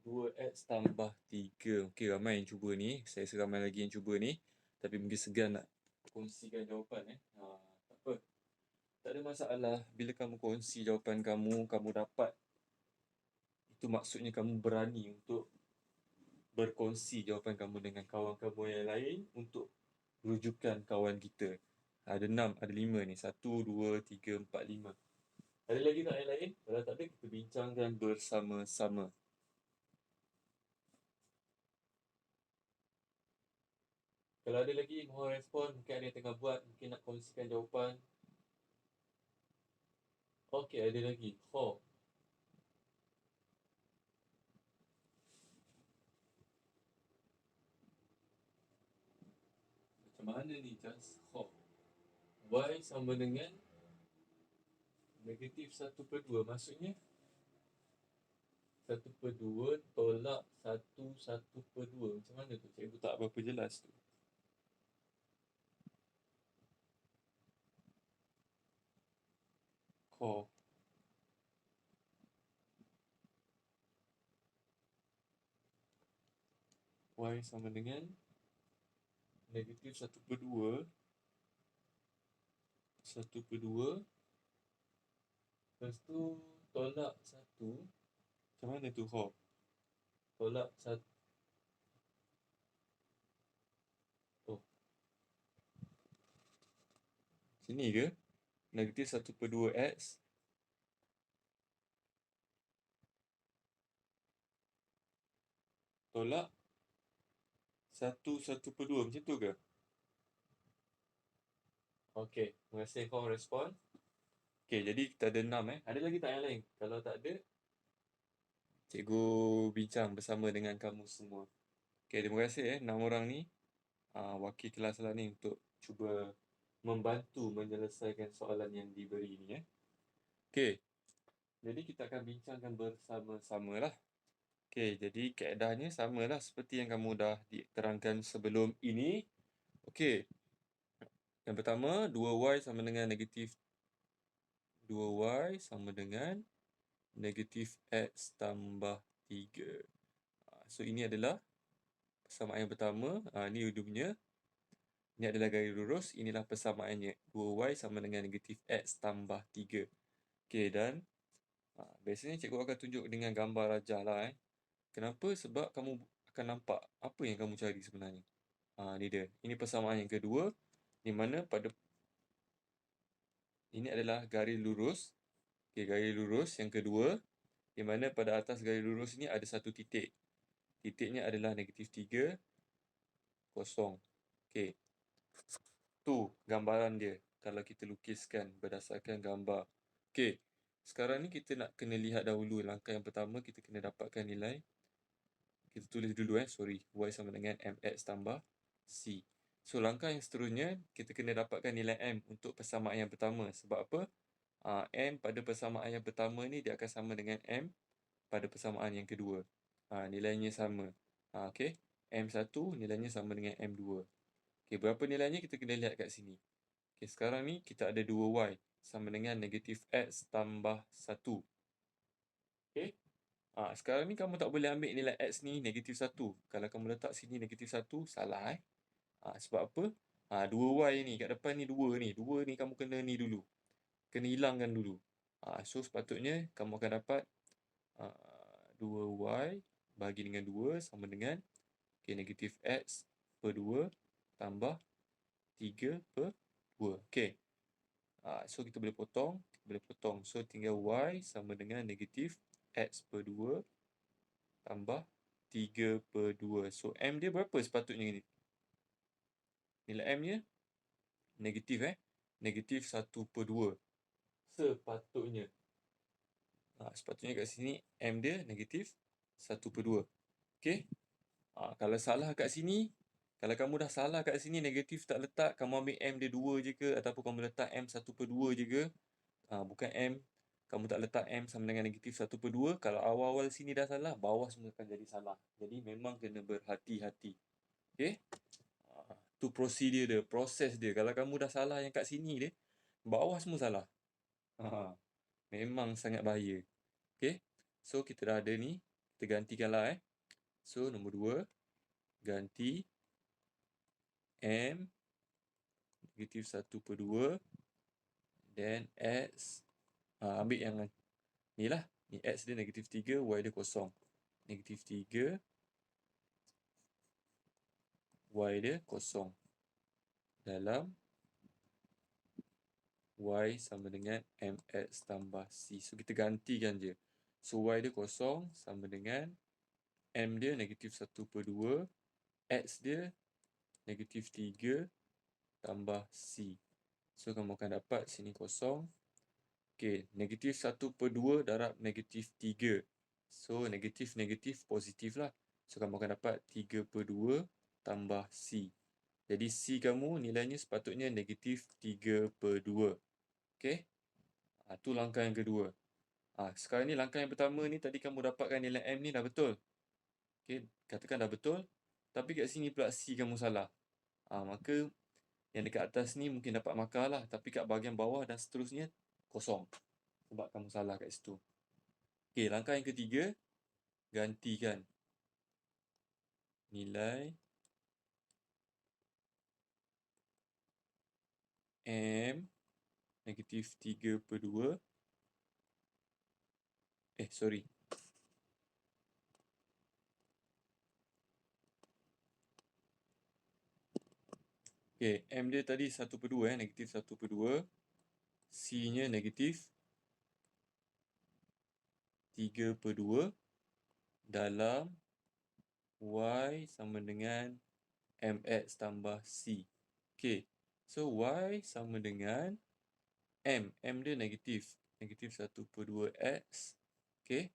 2X tambah 3. Okey, ramai yang cuba ni. Saya rasa ramai lagi yang cuba ni. Tapi mungkin segan nak kongsikan jawapan. Tak apa. Tak ada masalah. Bila kamu kongsi jawapan kamu, kamu dapat. Itu maksudnya kamu berani untuk berkongsi jawapan kamu dengan kawan kamu yang lain untuk rujukan kawan kita. Ada 6, ada 5 ni. 1, 2, 3, 4, 5. Ada lagi tak yang lain? Kalau tak ada, kita bincangkan bersama-sama. Kalau ada lagi, mohon respon. Mungkin ada yang tengah buat, mungkin nak kongsikan jawapan. Okey, ada lagi. Macam mana ni, Just Y sama dengan negatif 1/2. Maksudnya 1/2 tolak 1/2. Macam mana tu? Cikgu tak berapa jelas tu. Y sama dengan negatif 1/2. 1/2. Lepas tu tolak 1. Macam mana tu, Tolak 1. Sini ke? Negatif 1/2X. Tolak 1/2. Macam tu ke? Okey. Terima kasih kau respon. Okey, jadi kita ada 6 Ada lagi tak yang lain? Kalau tak ada, cikgu bincang bersama dengan kamu semua. Okey, terima kasih 6 orang ni. Wakil kelas lah ni untuk cuba membantu menyelesaikan soalan yang diberi ni Okey. Jadi kita akan bincangkan bersama-sama lah. Okey, jadi kaedahnya samalah seperti yang kamu dah diterangkan sebelum ini. Okey. Yang pertama, 2Y sama dengan negatif 2Y sama dengan negatif X tambah 3. So, ini adalah persamaan yang pertama. Ini dia punya. Ini adalah garis lurus. Inilah persamaannya. 2Y sama dengan negatif X tambah 3. Okey, dan biasanya cikgu akan tunjuk dengan gambar rajah lah. Kenapa? Sebab kamu akan nampak apa yang kamu cari sebenarnya. Ni dia. Ini persamaan yang kedua. Di mana pada ini adalah garis lurus. Okey, garis lurus yang kedua. Di mana pada atas garis lurus ni ada satu titik. Titiknya adalah negatif 3, kosong. Okey. Tu gambaran dia. Kalau kita lukiskan berdasarkan gambar. Okey. Sekarang ni kita nak kena lihat dahulu. Langkah yang pertama kita kena dapatkan nilai. Kita tulis dulu sorry. Y sama dengan MX tambah C. So, langkah yang seterusnya, kita kena dapatkan nilai M untuk persamaan yang pertama. Sebab apa? M pada persamaan yang pertama ni, dia akan sama dengan M pada persamaan yang kedua. Nilainya sama. Okey. M1 nilainya sama dengan M2. Okey, berapa nilainya kita kena lihat kat sini. Okey, sekarang ni kita ada 2Y sama dengan negatif X tambah 1. Okey. Sekarang ni kamu tak boleh ambil nilai X ni -1. Kalau kamu letak sini -1, salah sebab apa? 2Y ni, kat depan ni 2 ni. 2 ni kamu kena ni dulu. Kena hilangkan dulu. So sepatutnya kamu akan dapat 2Y bagi dengan 2 sama dengan negatif X per 2 tambah 3 per 2. Okey. So kita boleh potong. So tinggal Y sama dengan negatif X per 2 tambah 3 per 2. So M dia berapa sepatutnya ni? Nilai M nya negatif negatif 1 per 2. Sepatutnya. Sepatutnya kat sini M dia negatif 1 per 2. Okey. Kalau salah kat sini, kalau kamu dah salah kat sini negatif tak letak, kamu ambil M dia 2 je ke ataupun kamu letak M 1 per 2 je ke, bukan M, kamu tak letak M sama dengan negatif 1 per 2, kalau awal-awal sini dah salah, bawah semua akan jadi salah. Jadi memang kena berhati-hati. Okey. Tu prosedur dia, proses dia. Kalau kamu dah salah yang kat sini dia, bawah semua salah. Memang sangat bahaya. Okey. So kita dah ada ni, kita gantikanlah So nombor 2 ganti M negatif 1 per 2 dan X ambil yang ni lah. Ni X dia negatif 3, Y dia kosong. Negatif 3, Y dia kosong. Dalam Y sama dengan MX tambah C. So kita gantikan je. So Y dia kosong sama dengan M dia negatif 1 per 2. X dia negatif 3 tambah C. So kamu akan dapat sini kosong. Okey, negatif 1 per 2 darab negatif 3. So negatif positif lah. So kamu akan dapat 3 per 2 tambah C. Jadi C kamu nilainya sepatutnya negatif 3 per 2. Okey. Tu langkah yang kedua. Sekarang ni langkah yang pertama ni tadi kamu dapatkan nilai M ni dah betul. Okey, katakan dah betul. Tapi kat sini pula C kamu salah. Maka yang dekat atas ni mungkin dapat markah lah. Tapi kat bahagian bawah dan seterusnya kosong. Sebab kamu salah kat situ. Okey, langkah yang ketiga. Gantikan nilai M negatif 3 per 2. Sorry. Okey, M dia tadi 1 per 2 negatif 1 per 2. C nya negatif 3 per 2 dalam Y sama dengan MX tambah C. Okey, so Y sama dengan M. M dia negatif. Negatif 1 per 2 X. Okey,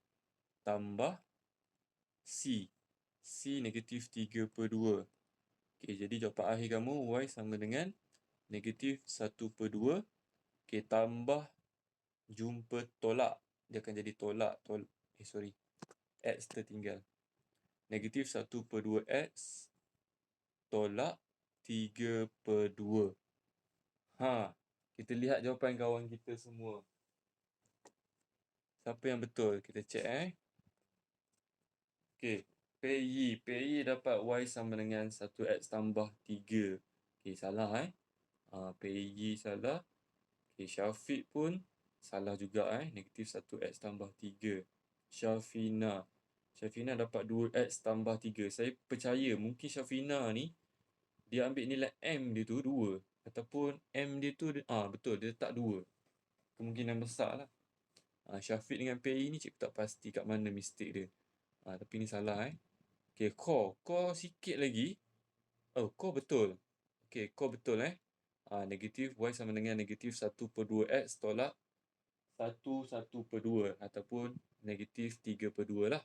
tambah C. C negatif 3 per 2. Okey, jadi jawapan akhir kamu Y sama dengan negatif 1 per 2. Okey, tambah jumpa tolak. Dia akan jadi tolak. X tertinggal. Negatif 1 per 2 X tolak 3 per 2. Kita lihat jawapan kawan kita semua. Siapa yang betul? Kita cek Okey, PY dapat Y sama dengan 1X tambah 3. Okey, salah PY salah. Okey, Syafiq pun salah juga negatif 1X tambah 3. Syafina dapat 2X tambah 3. Saya percaya mungkin Syafina ni dia ambil nilai M dia tu 2 ataupun M dia tu betul dia letak 2. Kemungkinan besar lah. Syafiq dengan PY ni cikgu tak pasti kat mana mistake dia. Tapi ni salah Okey, core sikit lagi. Core betul. Okey, core betul negatif Y sama dengan negatif 1 per 2X tolak 1 per 2 ataupun negatif 3 per 2 lah.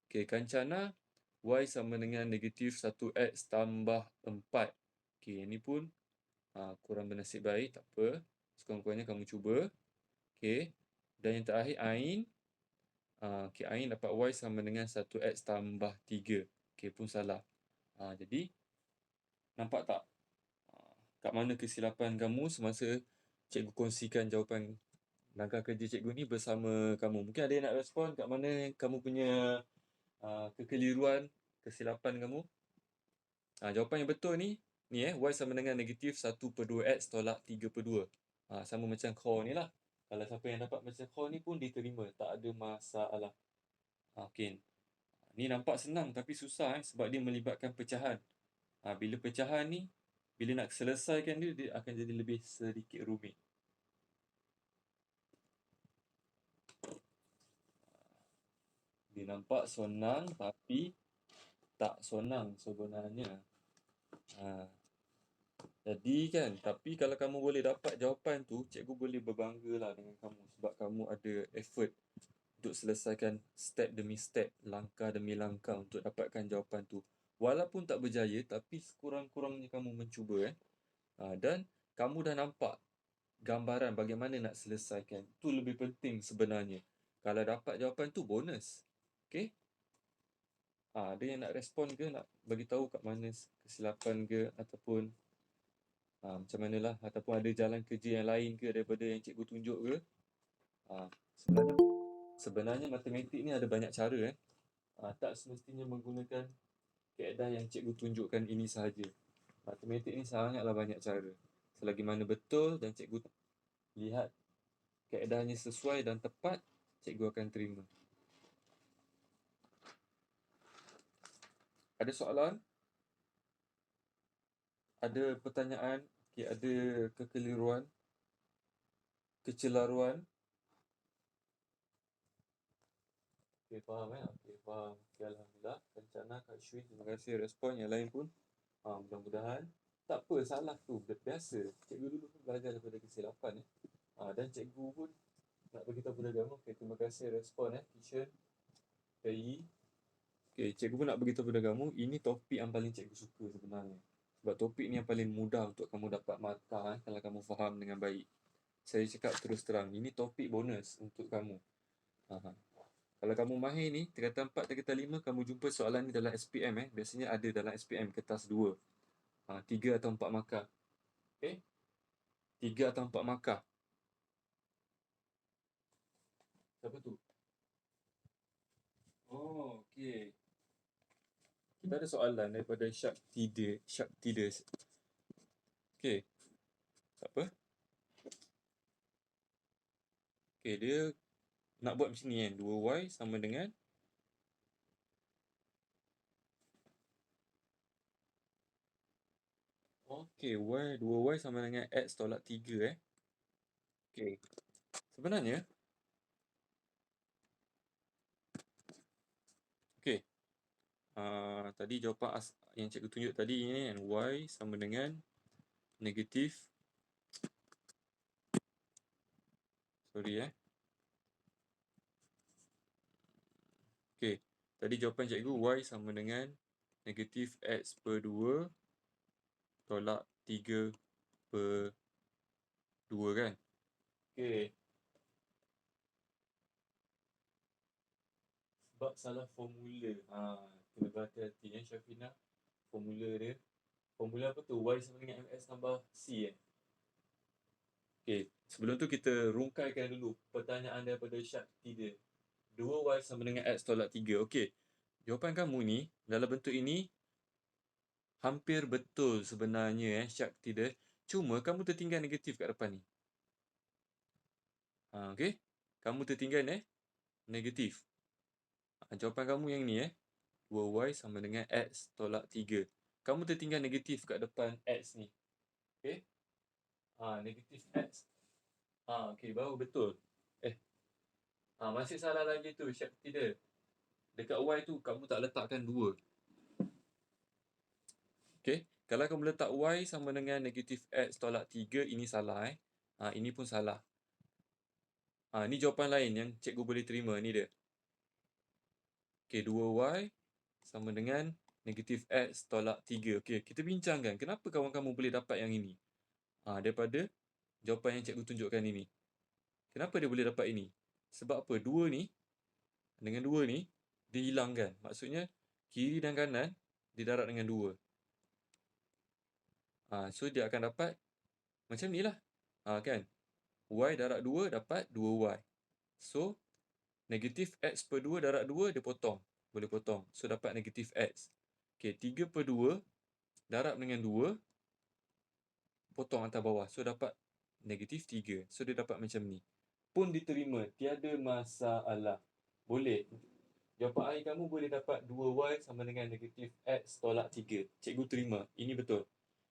Okey, Kancana Y sama dengan negatif 1X tambah 4. Okey, ini pun kurang bernasib baik, tak apa. Sekurang-kurangnya kamu cuba. Okey, dan yang terakhir Ain. Okey, Ain dapat Y sama dengan 1X tambah 3. Okey, pun salah. Jadi, nampak tak kat mana kesilapan kamu semasa cikgu kongsikan jawapan langkah kerja cikgu ni bersama kamu. Mungkin ada yang nak respon kat mana kamu punya kekeliruan, kesilapan kamu. Jawapan yang betul ni y sama dengan negatif 1/2x tolak 3/2. Sama macam core ni lah. Kalau siapa yang dapat macam core ni pun diterima, tak ada masalah. Okey. Ni nampak senang tapi susah sebab dia melibatkan pecahan. Bila pecahan ni, bila nak selesaikan dia, dia akan jadi lebih sedikit rumit. Dia nampak senang tapi tak senang sebenarnya. Jadi kan, tapi kalau kamu boleh dapat jawapan tu, cikgu boleh berbanggalah dengan kamu sebab kamu ada effort untuk selesaikan step demi step, langkah demi langkah untuk dapatkan jawapan tu. Walaupun tak berjaya, tapi sekurang-kurangnya kamu mencuba dan kamu dah nampak gambaran bagaimana nak selesaikan. Itu lebih penting sebenarnya. Kalau dapat jawapan tu bonus. Okey? Ada yang nak respon ke, nak bagi tahu kat mana kesilapan ke ataupun macam manalah, ataupun ada jalan kerja yang lain ke daripada yang cikgu tunjuk ke. Sebenarnya matematik ni ada banyak cara tak semestinya menggunakan kaedah yang cikgu tunjukkan ini sahaja. Matematik ni sangatlah banyak cara. Selagi mana betul dan cikgu lihat kaedahnya sesuai dan tepat, cikgu akan terima. Ada soalan? Ada pertanyaan? Ada kekeliruan? Kecelaruan? Okey, faham Okey, faham. Okay, Alhamdulillah. Kencana, Kak Syui, terima kasih respon. Yang lain pun mudah-mudahan. Tak apa, salah tu biasa. Cikgu dulu pun belajar daripada kesilapan dan cikgu pun nak beritahu kepada kamu. Okay, terima kasih respon Kishan, Pei. Okay, cikgu pun nak beritahu kepada kamu, ini topik yang paling cikgu suka sebenarnya. Sebab topik ni yang paling mudah untuk kamu dapat markah kalau kamu faham dengan baik. Saya cakap terus terang, ini topik bonus untuk kamu. Kalau kamu mahir ni, tingkatan 4, tingkatan 5, kamu jumpa soalan ni dalam SPM Biasanya ada dalam SPM kertas 2. 3 atau 4 markah. Okay? 3 atau 4 markah. Siapa tu? Oh, okey. Kita ada soalan daripada Syaktides. Okey. Tak apa. Okey, dia nak buat macam ni kan. 2y sama dengan okey, 2y sama dengan x tolak 3 Okey. Sebenarnya okey. Tadi jawapan yang cikgu tunjuk tadi ni kan, y sama dengan negatif Okey. Tadi jawapan cikgu y sama dengan negatif x per 2 tolak 3 per 2 kan. Okey. Sebab salah formula. Kena berhati-hati Syafina. Formula dia. Formula apa tu? Y sama dengan mx tambah c Okey. Sebelum tu kita rungkaikan dulu pertanyaan daripada Syakti dia. 2y sama dengan x tolak 3. Okey. Jawapan kamu ni dalam bentuk ini hampir betul sebenarnya Syakti dia. Cuma kamu tertinggal negatif kat depan ni. Okey. Kamu tertinggal negatif. Jawapan kamu yang ni 2y sama dengan x tolak 3. Kamu tertinggal negatif kat depan x ni. Okey. Negatif x. Okey, baru betul. Masih salah lagi tu, Syakti dia. Dekat y tu kamu tak letakkan 2. Okey. Kalau kamu letak y sama dengan negatif x tolak 3, ini salah ini pun salah. Ni jawapan lain yang cikgu boleh terima, ni dia. Okey, 2y sama dengan negatif x tolak 3. Okey, kita bincangkan kenapa kawan kamu boleh dapat yang ini. Daripada jawapan yang cikgu tunjukkan ini. Kenapa dia boleh dapat ini? Sebab apa? 2 ni dengan 2 ni dihilangkan. Maksudnya kiri dan kanan didarab dengan 2. So dia akan dapat macam ni lah. Kan? Y darab 2 dapat 2Y. So, negatif X per 2 darab 2 dia potong. Boleh potong. So, dapat negatif X. Okey, 3 per 2 darab dengan 2, potong atas bawah. So, dapat negatif 3. So, dia dapat macam ni. Pun diterima. Tiada masalah. Boleh. Jawapan akhir kamu boleh dapat 2Y sama dengan negatif X tolak 3. Cikgu terima. Ini betul.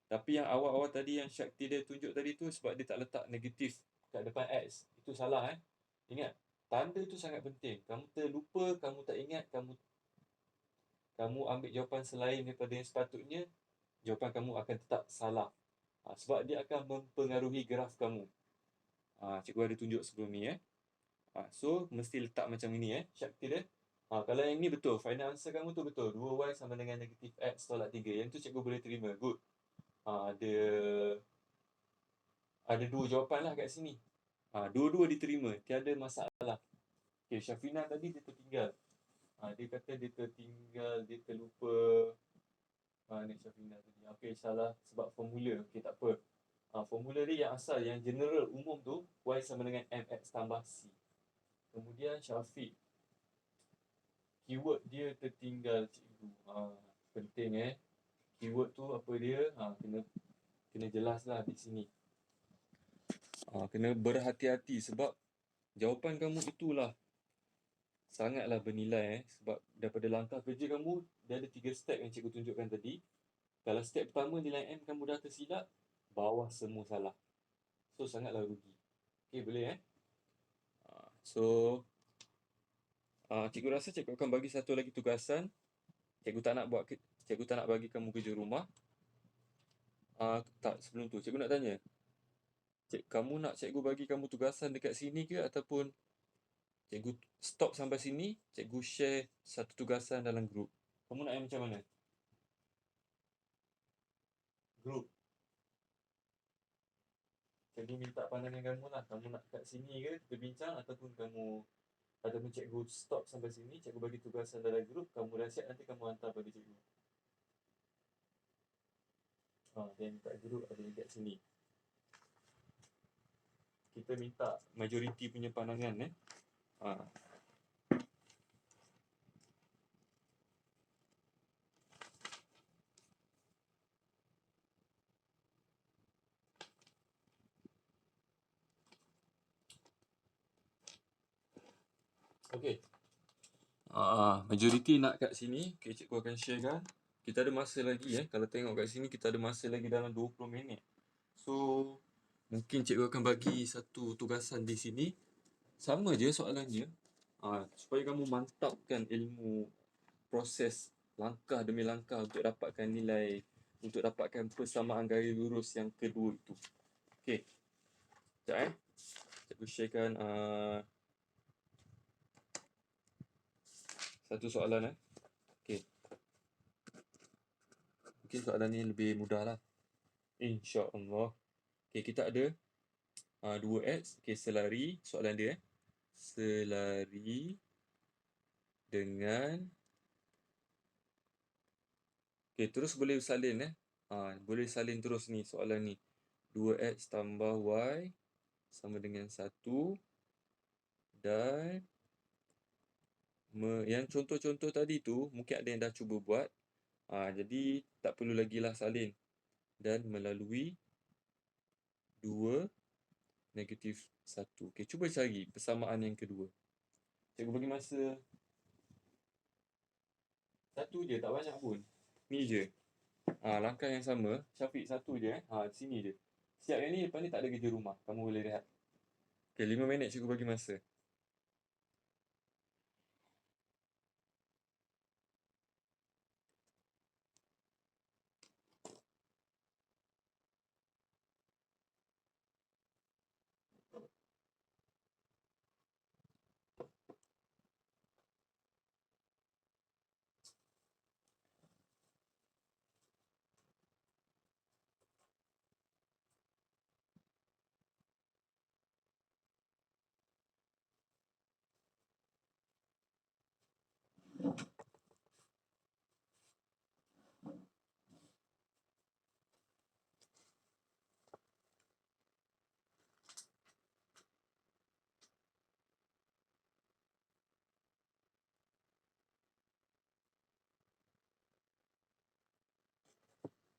Tapi yang awal-awal tadi yang Syakti dia tunjuk tadi tu sebab dia tak letak negatif kat depan X. Itu salah Ingat, tanda tu sangat penting. Kamu terlupa, kamu tak ingat, kamu ambil jawapan selain daripada yang sepatutnya, jawapan kamu akan tetap salah. Sebab dia akan mempengaruhi graf kamu. Cikgu ada tunjuk sebelum ni So, mesti letak macam ini Syakti dia. Kalau yang ni betul, final answer kamu tu betul. 2Y sama dengan negatif X tolak 3. Yang tu cikgu boleh terima. Good. Ada dua jawapan lah kat sini. Dua-dua diterima. Tiada masalah. Okay, Syafina tadi dia tertinggal. Dia kata dia tertinggal, dia terlupa. Ni Syafina tadi. Okay, salah sebab formula. Okay, tak apa. Formula dia yang asal, yang general, umum tu, Y sama dengan MX tambah C. Kemudian Syafiq. Keyword dia tertinggal, cikgu. Penting Keyword tu apa dia? Kena jelas lah di sini. Kena berhati-hati sebab jawapan kamu itulah sangatlah bernilai sebab daripada langkah kerja kamu, dia ada 3 step yang cikgu tunjukkan tadi. Kalau step pertama nilai M kamu dah tersilap, bawah semua salah. So, sangatlah rugi. Okay, boleh So, cikgu rasa cikgu akan bagi satu lagi tugasan. Cikgu tak nak bagi kamu kerja rumah. Tak, sebelum tu cikgu nak tanya. Kamu nak cikgu bagi kamu tugasan dekat sini ke ataupun cikgu stop sampai sini, cikgu share satu tugasan dalam grup? Kamu nak yang macam mana? Grup. Cikgu minta pandangan kamu lah. Kamu nak kat sini ke kita bincang ataupun cikgu stop sampai sini, cikgu bagi tugasan dalam grup, kamu dah siap nanti kamu hantar pada cikgu. Dan kat grup ada yang kat sini. Kita minta majoriti punya pandangan Okey. Majoriti nak kat sini. Okay, cikgu akan sharekan. Kita ada masa lagi Kalau tengok kat sini, kita ada masa lagi dalam 20 minit. So, mungkin cikgu akan bagi satu tugasan di sini. Sama je soalannya. Supaya kamu mantapkan ilmu proses langkah demi langkah untuk dapatkan nilai, untuk dapatkan persamaan gaya lurus yang kedua itu. Okey. Sekejap Cikgu sharekan satu soalan Okey. Mungkin soalan ni lebih mudah lah. InsyaAllah. Okey, kita ada 2x. Okey, selari. Soalan dia selari dengan terus boleh salin boleh salin terus ni soalan ni. 2x tambah y sama dengan 1 dan yang contoh-contoh tadi tu mungkin ada yang dah cuba buat. Jadi tak perlu lagi lah salin. Dan melalui 2 negatif 1. Okey, cuba cari persamaan yang kedua. Cikgu bagi masa 1 je, tak banyak pun. Ni je. Langkah yang sama. Syafiq, 1 je sini je. Siap yang ni, lepas ni tak ada kerja rumah. Kamu boleh rehat. Okey, 5 minit cikgu bagi masa.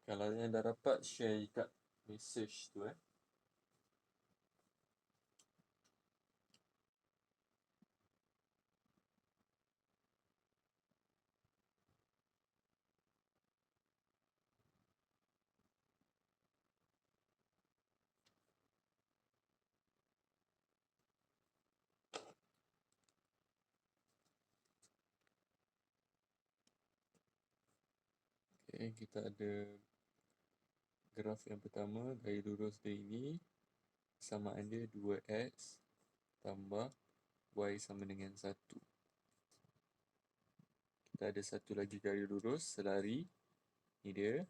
Kalau yang dah dapat, share kat message tu Okay, kita ada graf yang pertama, gaya lurus dia ini. Samaan dia 2x tambah y sama dengan 1. Kita ada satu lagi gaya lurus selari. Ni dia.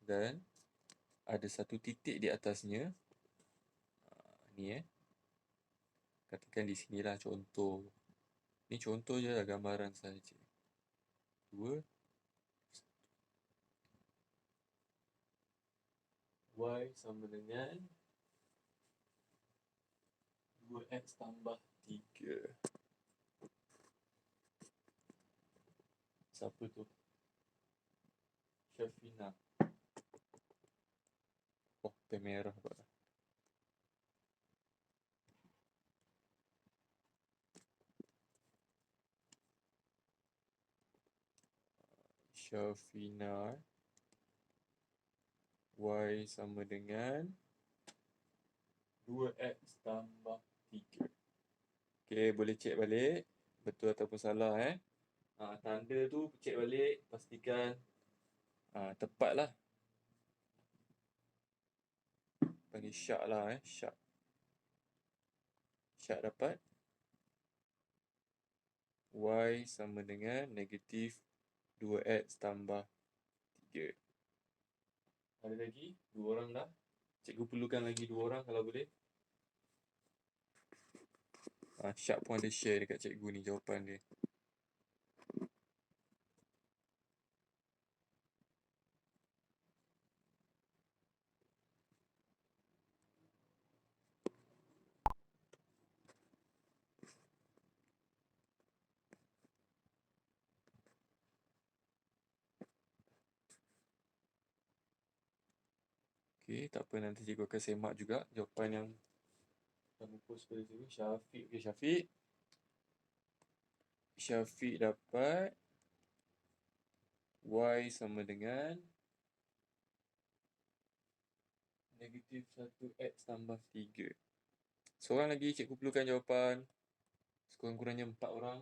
Dan ada satu titik di atasnya. Ni katakan di sinilah contoh. Ni contoh je lah, gambaran saja. 2 y sama dengan 2x tambah 3. Siapa tu? Syafina. Oh, pen merah pula. Syafina. Y sama dengan 2x tambah 3. Okay, boleh cek balik. Betul ataupun salah tanda tu cek balik. Pastikan tepat lah. Panggil Syak lah Syak. Syak dapat y sama dengan negatif 2x tambah 3. Ada lagi? 2 orang dah. Cikgu perlukan lagi 2 orang kalau boleh. Syak pun ada share dekat cikgu ni jawapan dia. Okay, tak apa, nanti cikgu akan semak juga jawapan yang kamu post pada cikgu. Syafiq. Okay, Syafiq. Syafiq dapat y sama dengan negatif 1x tambah 3. Seorang lagi cikgu perlukan jawapan. Sekurang-kurangnya 4 orang.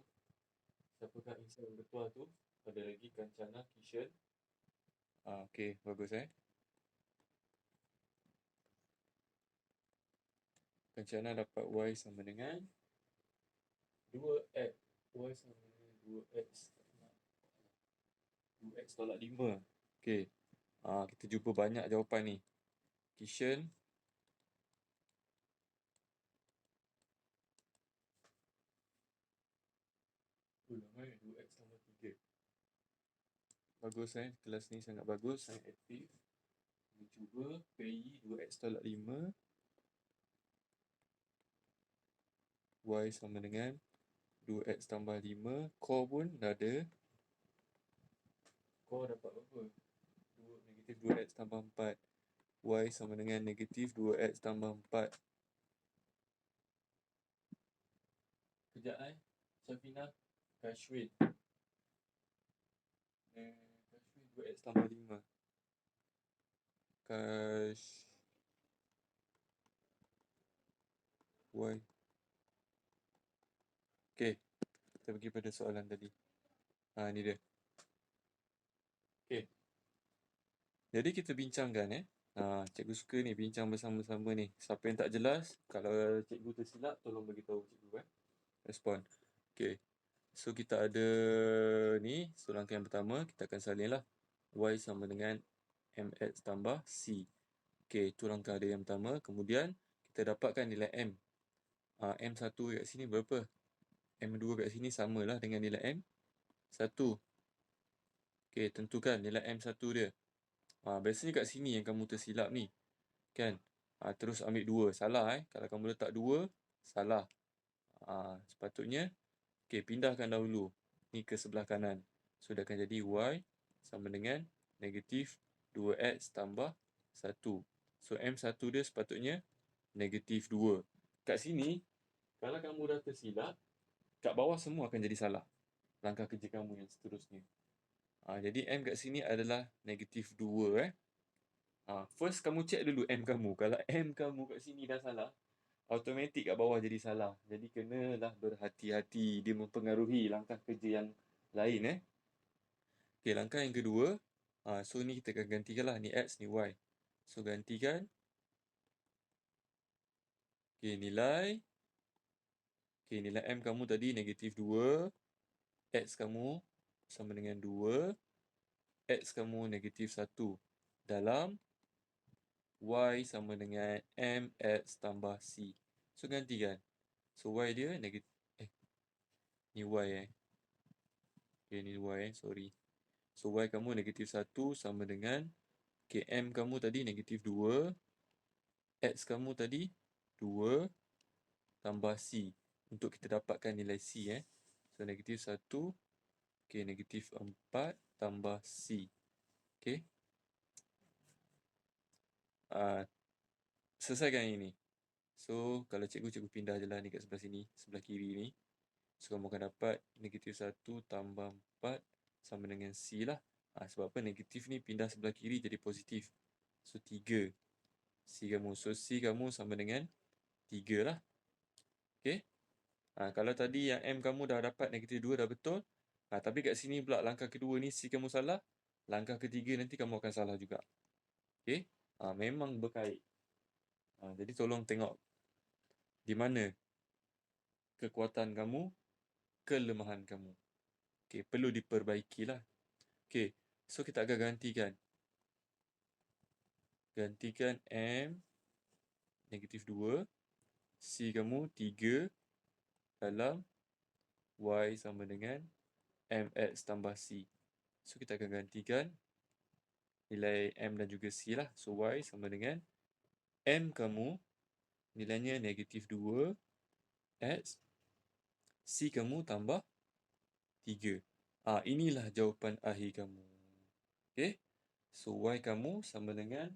Siapakah insan bertuah tu? Ada lagi Kancana, Kishan. Okay, bagus Kancana dapat y sama dengan 2x. Y sama dengan 2x. 2x tolak 5. Okay. Kita jumpa banyak jawapan ni. Kishan. Ramai 2x tambah 3. Bagus kelas ni sangat bagus, sangat aktif. Kita cuba PI 2x tolak 5. Y sama dengan 2x tambah 5. Core pun dah ada. Core dapat berapa? Negatif 2x tambah 4. Y sama dengan negatif 2x tambah 4. Kejap Syafina. Kashwin. Kashwin 2x tambah 5. Y. Okay. Kita pergi pada soalan tadi. Ni dia. Okay. Jadi kita bincangkan cikgu suka ni bincang bersama-sama ni. Siapa yang tak jelas, kalau cikgu tersilap, tolong bagi tahu cikgu respon. Okay. So kita ada ni, langkah yang pertama kita akan salin lah. Y sama dengan mx tambah c. Okay, itu langkah dia yang pertama. Kemudian kita dapatkan nilai m. M1 kat sini berapa? M2 kat sini samalah dengan nilai M1. Okay, tentukan nilai M1 dia. Biasanya kat sini yang kamu tersilap ni. Kan? Terus ambil 2. Salah Kalau kamu letak 2, salah. Sepatutnya, okay, pindahkan dahulu ni ke sebelah kanan. So, dia akan jadi Y sama dengan negatif 2x tambah 1. So, M1 dia sepatutnya negatif 2. Kat sini, kalau kamu dah tersilap, kat bawah semua akan jadi salah. Langkah kerja kamu yang seterusnya. Jadi M kat sini adalah negatif 2. First kamu check dulu M kamu. Kalau M kamu kat sini dah salah, automatik kat bawah jadi salah. Jadi kenalah berhati-hati. Dia mempengaruhi langkah kerja yang lain. Okey, langkah yang kedua. So ni kita akan gantikanlah. Ni X, ni Y. So gantikan. Okey, nilai. Okey, nilai M kamu tadi negatif 2. X kamu sama dengan 2. X kamu negatif 1. Dalam Y sama dengan MX tambah C. So gantikan. So Y dia negatif. Ni Y. Okay, ni Y. Sorry. So Y kamu negatif 1 sama dengan. Okay, M kamu tadi negatif 2. X kamu tadi 2 tambah C. Untuk kita dapatkan nilai C. So negatif 1. Okay, negatif 4 tambah C. Okay. Selesaikan ini. So, kalau cikgu pindah je lah ni kat sebelah sini. Sebelah kiri ni. So, kamu akan dapat negatif 1 tambah 4 sama dengan C lah. Sebab apa? Negatif ni pindah sebelah kiri jadi positif. So, 3. C kamu. So, C kamu sama dengan 3 lah. Okay. Kalau tadi yang M kamu dah dapat negatif 2 dah betul. Tapi kat sini pula langkah kedua ni C kamu salah. Langkah ketiga nanti kamu akan salah juga. Okay. Memang berkait. Jadi, tolong tengok di mana kekuatan kamu, kelemahan kamu. Okay, perlu diperbaikilah. Okay, so kita akan gantikan. Gantikan M negatif 2. C kamu 3 dalam Y sama dengan MX tambah C. So, kita akan gantikan nilai M dan juga C lah. So, Y sama dengan M kamu nilainya negatif 2 X. C kamu tambah 3. Inilah jawapan akhir kamu. Okay. So, Y kamu sama dengan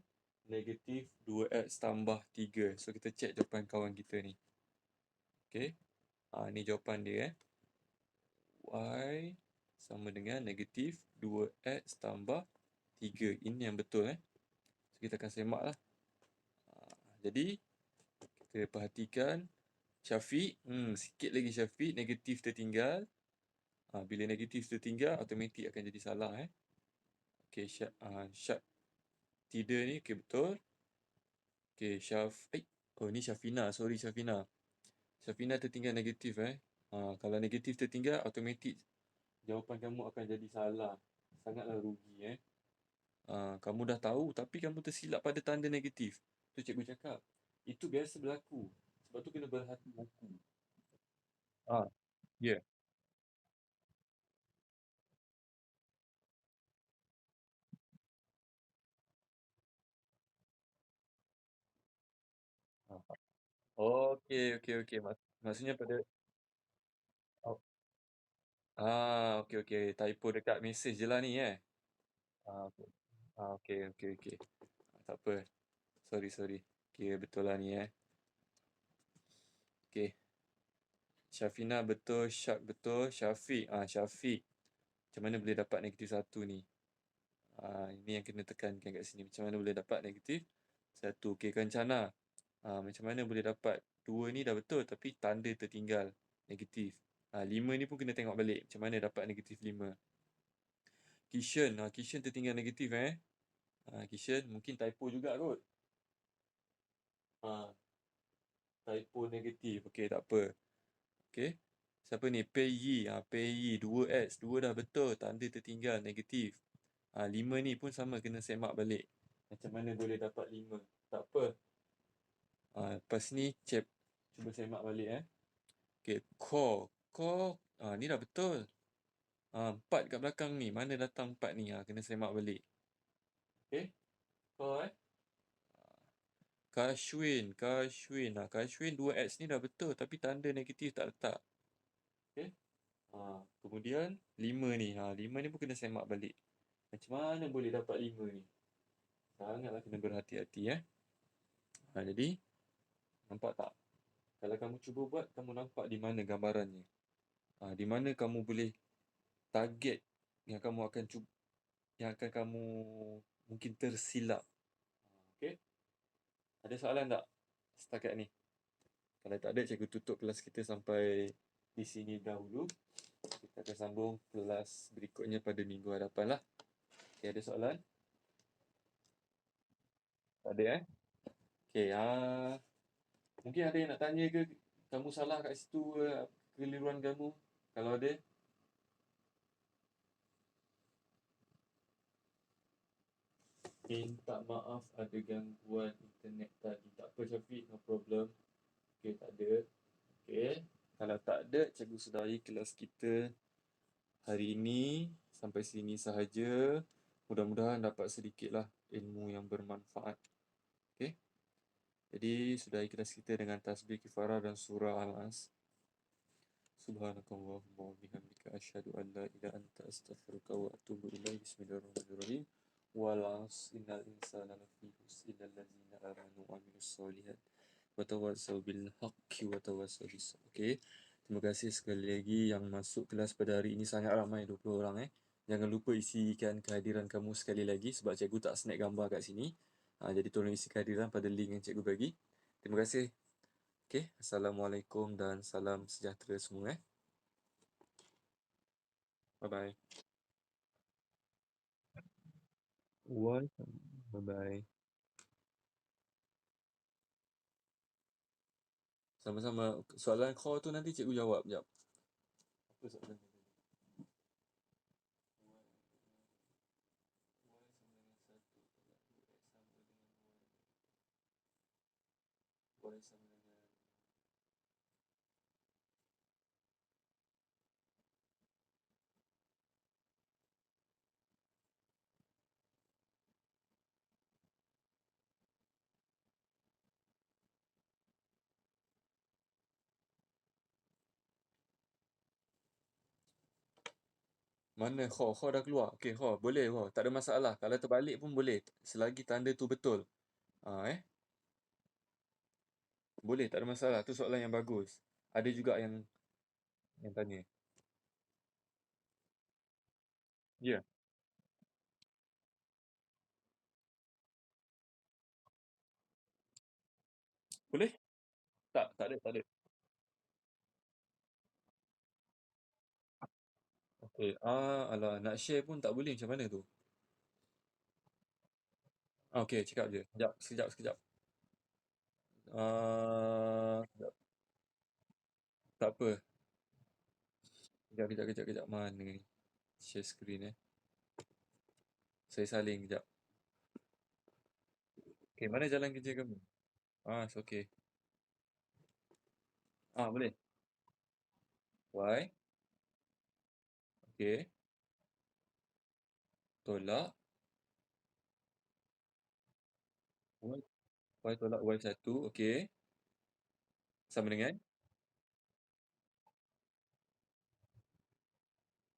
negatif 2X tambah 3. So, kita cek jawapan kawan kita ni. Okay. Ni jawapan dia. Y sama dengan negatif 2X tambah 3. Ini yang betul. So, kita akan semak lah. Jadi, kita perhatikan Syafiq. Sikit lagi Syafiq. Negatif tertinggal. Bila negatif tertinggal, automatik akan jadi salah. Okay, tidak ni. Okay, betul. Okay, ni Syafina. Sorry, Syafina. Syafina tertinggal negatif. Kalau negatif tertinggal, automatik jawapan kamu akan jadi salah. Sangatlah rugi. Kamu dah tahu, tapi kamu tersilap pada tanda negatif. Tu cikgu cakap. Itu biasa berlaku. Sebab tu kena berhati-hati. Ya. Yeah. Okey, okey, okey. Maksudnya pada... Oh. Okey, okey. Typo dekat mesej je lah ni, okey. Okey, okey, okey. Tak apa. Sorry, sorry. Okey, betul lah ni, Okey. Syafina betul, Syak betul, Syafiq. Syafiq. Macam mana boleh dapat negatif 1 ni? Ini yang kena tekankan kat sini. Macam mana boleh dapat negatif 1? Okey, Kancana. Macam mana boleh dapat 2 ni dah betul tapi tanda tertinggal negatif. 5 ni pun kena tengok balik. Macam mana dapat negatif 5? Kishan. Kishan tertinggal negatif, Kishan mungkin typo juga kot. Typo negatif. Okey, tak apa. Okey. Siapa ni? Pei. Pei 2x. 2 dah betul. Tanda tertinggal negatif. 5 ni pun sama kena semak balik. Macam mana boleh dapat 5? Tak apa. Lepas ni cuba semak balik, Okey, core. Core. Ni dah betul. 4 kat belakang ni. Mana datang 4 ni? Kena semak balik. Okey. Core, Kashwin. Kashwin 2x ni dah betul tapi tanda negatif tak letak. Okey. Kemudian 5 ni. 5 ni pun kena semak balik. Macam mana boleh dapat 5 ni? Sangatlah kena berhati-hati ya. Jadi nampak tak? Kalau kamu cuba buat, kamu nampak di mana gambarannya. Di mana kamu boleh target yang kamu akan cuba, yang akan kamu mungkin tersilap. Okey? Ada soalan tak setakat ni? Kalau tak ada, cikgu tutup kelas kita sampai di sini dahulu. Kita akan sambung kelas berikutnya pada minggu hadapan lah. Okay, ada soalan? Tak ada eh? Okay, mungkin ada yang nak tanya ke? Kamu salah kat situ ke? Keliruan kamu? Kalau ada, minta maaf ada gangguan internet tadi. Tak apa Syafiq, no problem. Okay, tak ada. Okay. Kalau tak ada, cikgu sudahi kelas kita hari ini sampai sini sahaja. Mudah-mudahan dapat sedikitlah ilmu yang bermanfaat. Okay. Jadi sudahi kelas kita dengan tasbih kifarah dan surah Al-As. Subhanakallahumma wa bihamdika asyhadu an la ilaha anta astaghfiruka wa atubu ilaik. Bismillahirrahmanirrahim. Wal 'asr innal insana lafi khusr illa allazina amanu wa 'amilus solihat wa tawassaw bil haqqi wa tawassaw bis sabr. Okey. Terima kasih sekali lagi yang masuk kelas pada hari ini, sangat ramai 20 orang eh. Jangan lupa isikan kehadiran kamu sekali lagi sebab cikgu tak snap gambar kat sini. Jadi tolong isi kehadiran pada link yang cikgu bagi. Terima kasih. Okey, Assalamualaikum dan salam sejahtera semua eh. Bye bye. Welcome. Bye bye. Sama-sama. Soalan core tu nanti cikgu jawab jap. Apa soalan tu? Y sama dengan mana core? Core dah keluar. Okey, core. Boleh core. Tak ada masalah. Kalau terbalik pun boleh. Selagi tanda tu betul. Eh. Boleh, tak ada masalah. Tu soalan yang bagus. Ada juga yang tanya. Ya. Yeah. Boleh? Tak, tak ada, tak ada. Okey. Alah, nak share pun tak boleh. Macam mana tu? Okey, cakap je. Sekejap, sekejap, sekejap. Sekejap. Tak apa. Kejap, kejap, kejap, kejap. Mana ni? Share screen eh. Saya salin kejap. Okey, mana jalan kerja kamu? It's okay. Boleh. Y. Okey. Tolak. Y, y tolak Y1. Okey. Sama dengan?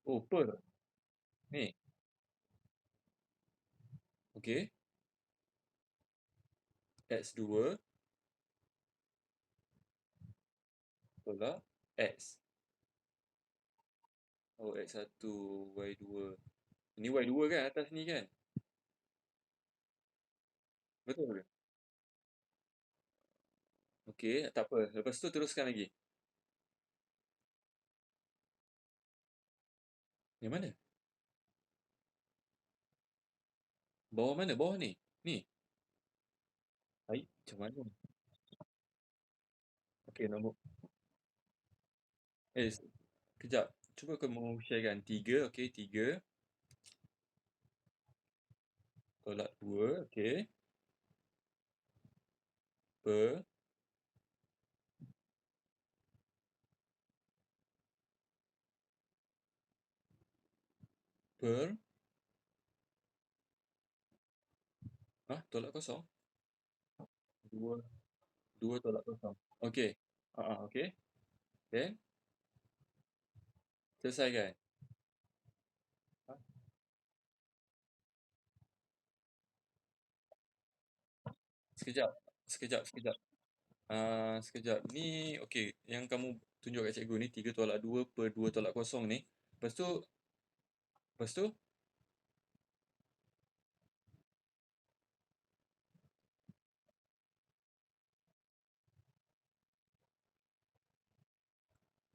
Oh, per. Ni. Okey. X2 tolak X. Oh, X1, Y2. Ini Y2 kan atas ni kan? Betul ke? Okey, tak apa. Lepas tu teruskan lagi. Yang mana? Bawah mana? Bawah ni. Ni. Macam mana? Okey, nombor. Eh, kejap. Cuba kamu sharekan. 3, okey. 3 tolak 2, okey. Per, per. Tolak kosong? 2, 2 tolak kosong. Okey. Okey. Then, selesai kan? sekejap. Sekejap, sekejap. Sekejap. Ni, okey. Yang kamu tunjuk kat cikgu ni, 3 tolak 2 per 2 tolak kosong ni. Lepas tu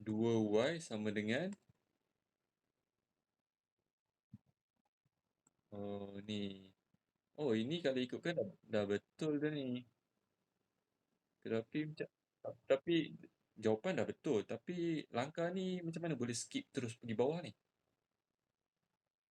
2y sama dengan, oh ni. Oh ini kalau ikutkan dah betul dah ni. Tapi jawapan dah betul. Tapi langkah ni macam mana boleh skip terus pergi bawah ni?